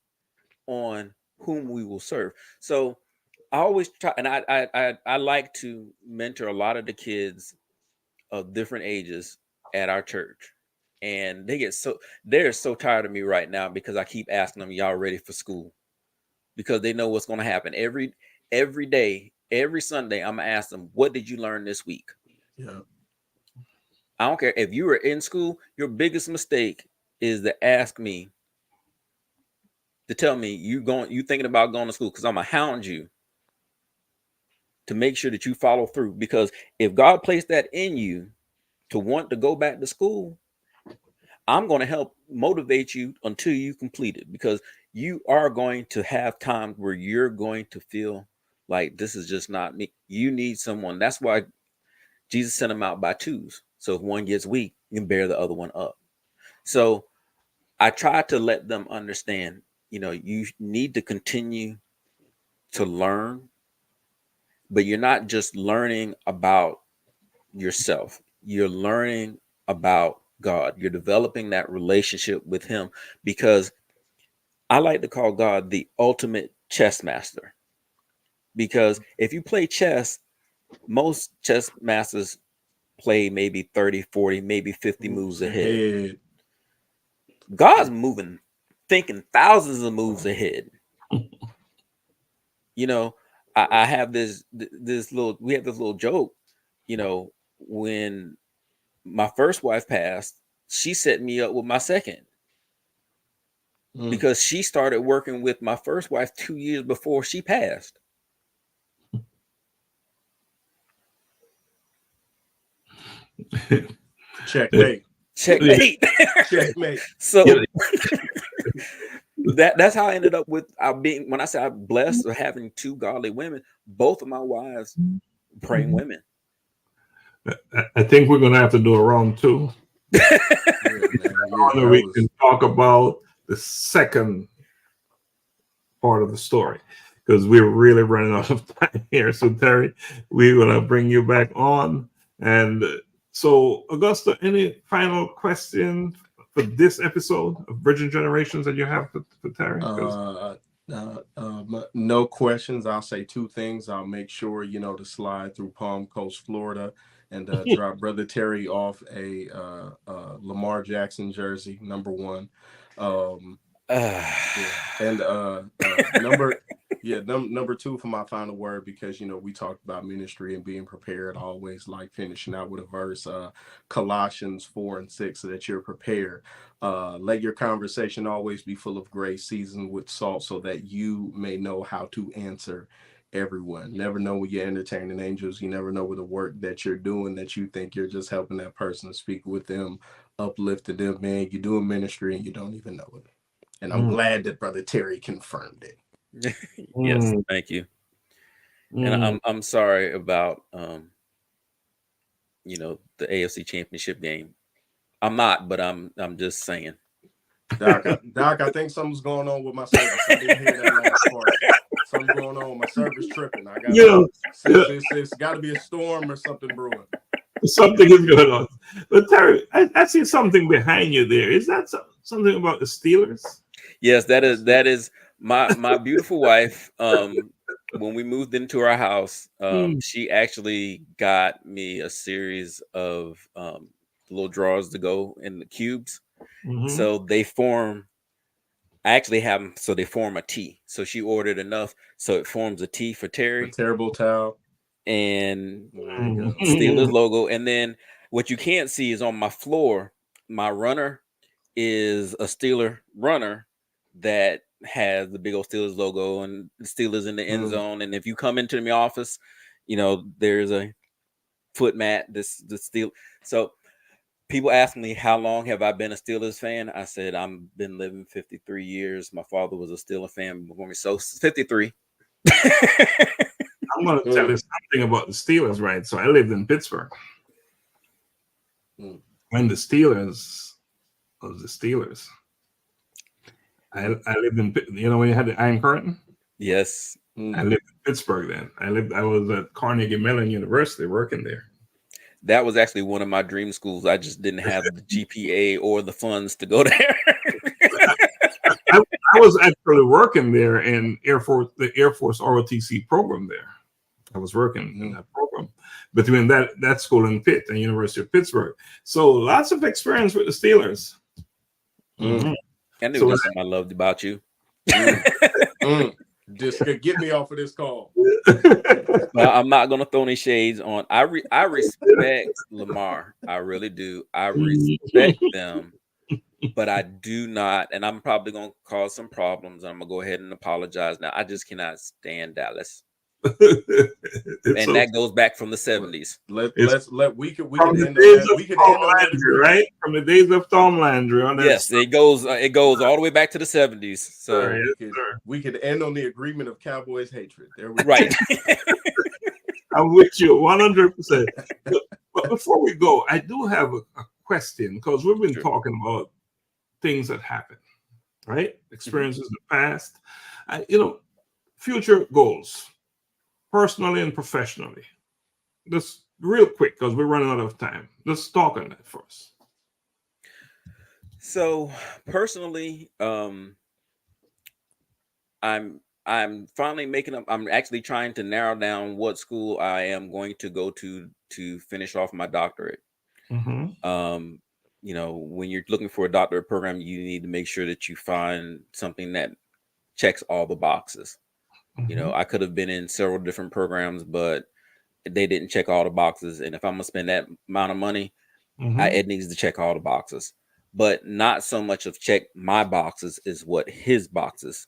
on whom we will serve. So I always try, and I like to mentor a lot of the kids of different ages at our church. And they're so tired of me right now because I keep asking them, y'all ready for school? Because they know what's going to happen every day, every Sunday. I'm gonna ask them, what did you learn this week? Yeah. I don't care if you were in school. Your biggest mistake is to ask me, to tell me you thinking about going to school, because I'm gonna hound you to make sure that you follow through. Because if God placed that in you to want to go back to school, I'm going to help motivate you until you complete it, because you are going to have times where you're going to feel like this is just not me. You need someone. That's why Jesus sent them out by twos. So if one gets weak, you can bear the other one up. So I try to let them understand, you need to continue to learn, but you're not just learning about yourself. You're learning about God. You're developing that relationship with him, because I like to call God the ultimate chess master. Because if you play chess, most chess masters play maybe 30, 40, maybe 50 moves ahead. God's thinking thousands of moves ahead. I have we have this little joke, when my first wife passed, she set me up with my second, because she started working with my first wife 2 years before she passed. Checkmate. Checkmate. Checkmate. So That's how I ended up with being, when I say I'm blessed or having two godly women, both of my wives praying women. I think we're going to have to do a round two. We can talk about the second part of the story, because we're really running out of time here. So Terry, we're going to bring you back on. And so Augusta, any final question for this episode of Bridging Generations that you have for Terry? No questions. I'll say two things. I'll make sure, to slide through Palm Coast, Florida, and drop Brother Terry off a Lamar Jackson jersey, number one. Number two for my final word, because we talked about ministry and being prepared. I always like finishing out with a verse, Colossians 4:6, so that you're prepared. Let your conversation always be full of grace, seasoned with salt, so that you may know how to answer everyone. Never know when you're entertaining angels. You never know with the work that you're doing that you think you're just helping that person, speak with them, uplifting them. Man, you're doing ministry and you don't even know it. And I'm glad that Brother Terry confirmed it. Yes, thank you. And I'm sorry about the AFC Championship game. I'm not, but I'm just saying. Doc, I think something's going on with my service. I didn't hear that last part. Something's going on. My service tripping. I got it's got to be a storm or something brewing. Something is going on. But Terry, I see something behind you there. Is that something about the Steelers? Yes, that is my beautiful wife. When we moved into our house, she actually got me a series of little drawers to go in the cubes. So they form. I actually have them, so they form a T. So she ordered enough, so it forms a T for Terry. A terrible towel. And Steelers logo. And then what you can't see is on my floor, my runner is a Steeler runner that has the big old Steelers logo and the Steelers in the end zone. And if you come into my office, there's a foot mat, the Steel. So people ask me, how long have I been a Steelers fan? I said, I've been living 53 years. My father was a Steelers fan before me. So 53. I'm going to tell you something about the Steelers, right? So I lived in Pittsburgh. When the Steelers was the Steelers, I lived in, when you had the Iron Curtain? Yes. I lived in Pittsburgh then. I was at Carnegie Mellon University working there. That was actually one of my dream schools. I just didn't have the GPA or the funds to go there. I was actually working there in the Air Force ROTC program there. I was working in that program between that school in Pitt and University of Pittsburgh. So lots of experience with the Steelers. I knew this I loved about you. Just get me off of this call. I'm not gonna throw any shades on. I respect Lamar. I really do. I respect them, but I do not, and I'm probably gonna cause some problems. I'm gonna go ahead and apologize now. I just cannot stand Dallas. And that goes back from the 70s. We can end that, right? From the days of Tom Landry. Yes, it goes all the way back to the 70s. So we could end on the agreement of Cowboys hatred. There we go. Right. I'm with you 100%. But before we go, I do have a question, because we've been talking about things that happened, right? Experiences in the past. Future goals, personally and professionally. Just real quick, because we're running out of time. Let's talk on that first. So personally, I'm finally making up. I'm actually trying to narrow down what school I am going to go to finish off my doctorate. When you're looking for a doctorate program, you need to make sure that you find something that checks all the boxes. I could have been in several different programs, but they didn't check all the boxes. And if I'm gonna spend that amount of money, it needs to check all the boxes, but not so much of check my boxes is what his boxes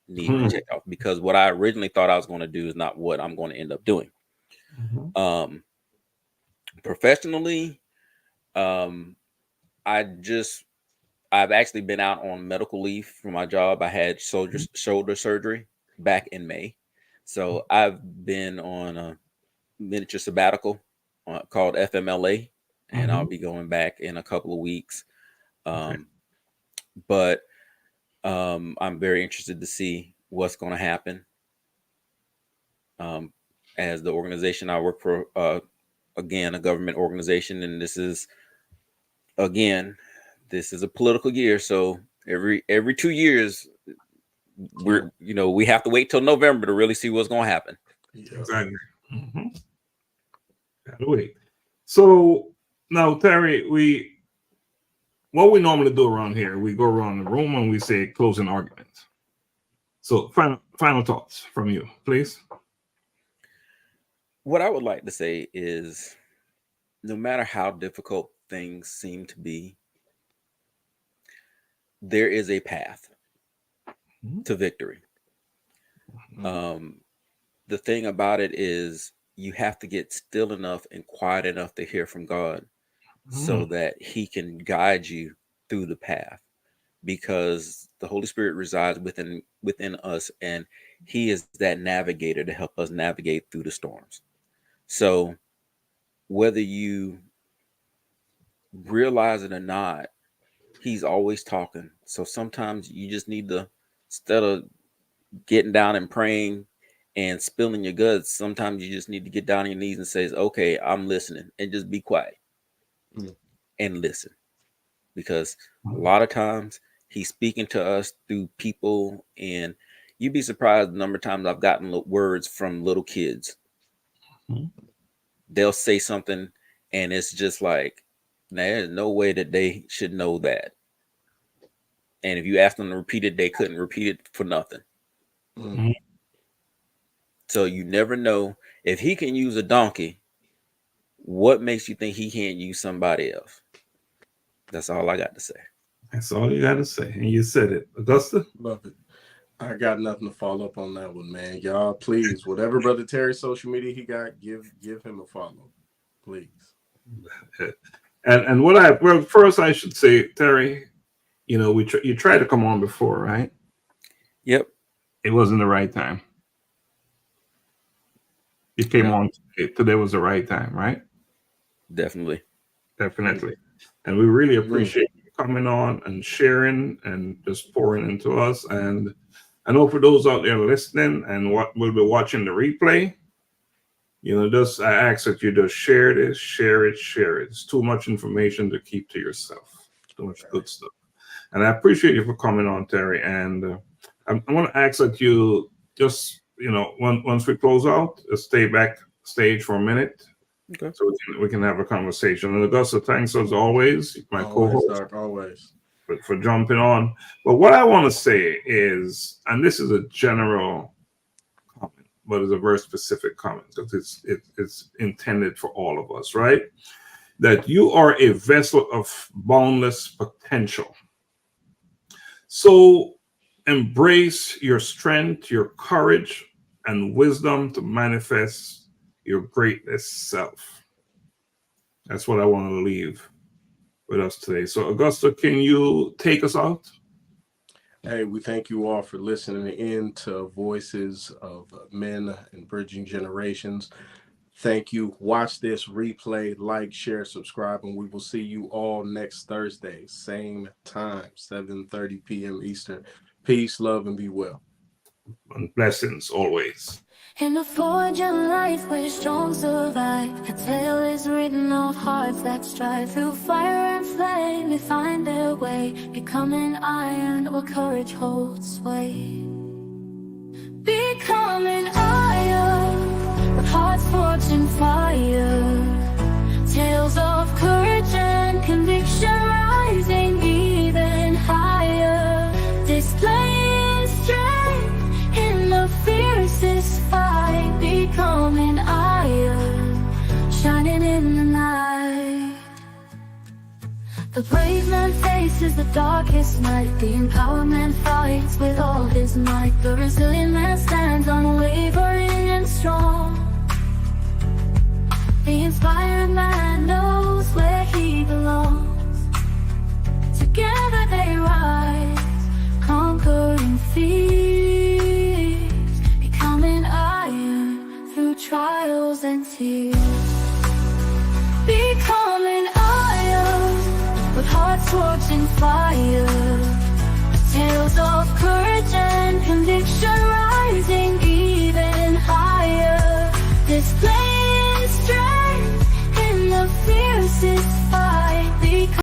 need to check off, because what I originally thought I was going to do is not what I'm going to end up doing. Professionally, I I've actually been out on medical leave for my job. I had shoulder surgery back in May. So I've been on a miniature sabbatical called FMLA, and I'll be going back in a couple of weeks. But I'm very interested to see what's going to happen. As the organization I work for, again, a government organization, and this is a political year. So every 2 years, we have to wait till November to really see what's going to happen. Exactly. Gotta wait. So now, Terry, what we normally do around here, we go around the room and we say closing arguments. So final thoughts from you, please. What I would like to say is, no matter how difficult things seem to be, there is a path to victory. The thing about it is, you have to get still enough and quiet enough to hear from God so that he can guide you through the path, because the Holy Spirit resides within us, and he is that navigator to help us navigate through the storms. So whether you realize it or not, he's always talking. So sometimes you just need to, instead of getting down and praying and spilling your guts, sometimes you just need to get down on your knees and say, okay, I'm listening, and just be quiet and listen. Because a lot of times he's speaking to us through people, and you'd be surprised the number of times I've gotten words from little kids. They'll say something and it's just like, there's no way that they should know that. And if you ask them to repeat it, they couldn't repeat it for nothing. So you never know. If he can use a donkey, what makes you think he can't use somebody else? That's all I got to say. That's all you got to say. And you said it. Augusta? Love it. I got nothing to follow up on that one, man. Y'all, please, whatever Brother Terry's social media he got, give him a follow, please. And first I should say, Terry, you tried to come on before, right? Yep. It wasn't the right time. You came on today was the right time, right? Definitely. And we really appreciate you coming on and sharing and just pouring into us. And I know for those out there listening and what will be watching the replay, I ask that you just share this, share it. It's too much information to keep to yourself. Too much good stuff. And I appreciate you for coming on, Terry. And I want to ask that you just, once we close out, stay backstage for a minute. Okay. So we can have a conversation. And Augusta, thanks as always, my co-host. Doc, always. For jumping on. But what I want to say is, and this is a general comment, but it's a very specific comment because it's intended for all of us, right? That you are a vessel of boundless potential. So embrace your strength, your courage, and wisdom to manifest your greatest self. That's what I want to leave with us today. So, Augusta, can you take us out? Hey, we thank you all for listening in to Voices of Men and Bridging Generations. Thank you. Watch this replay, like, share, subscribe, and we will see you all next Thursday, same time, 7:30 p.m. Eastern. Peace, love, and be well. And blessings always. In a forge of life where strong survive, a tale is written of hearts that strive through fire and flame. They find their way, becoming iron where courage holds sway. Becoming iron, with hearts forged in fire. Tales of courage and conviction rising even higher. Displaying strength in the fiercest fight, becoming iron, shining in the night. The brave man faces the darkest night. The empowerment fights with all his might. The resilient man stands unwavering and strong. The inspired man knows where he belongs. Together they torch and fire. Tales of courage and conviction.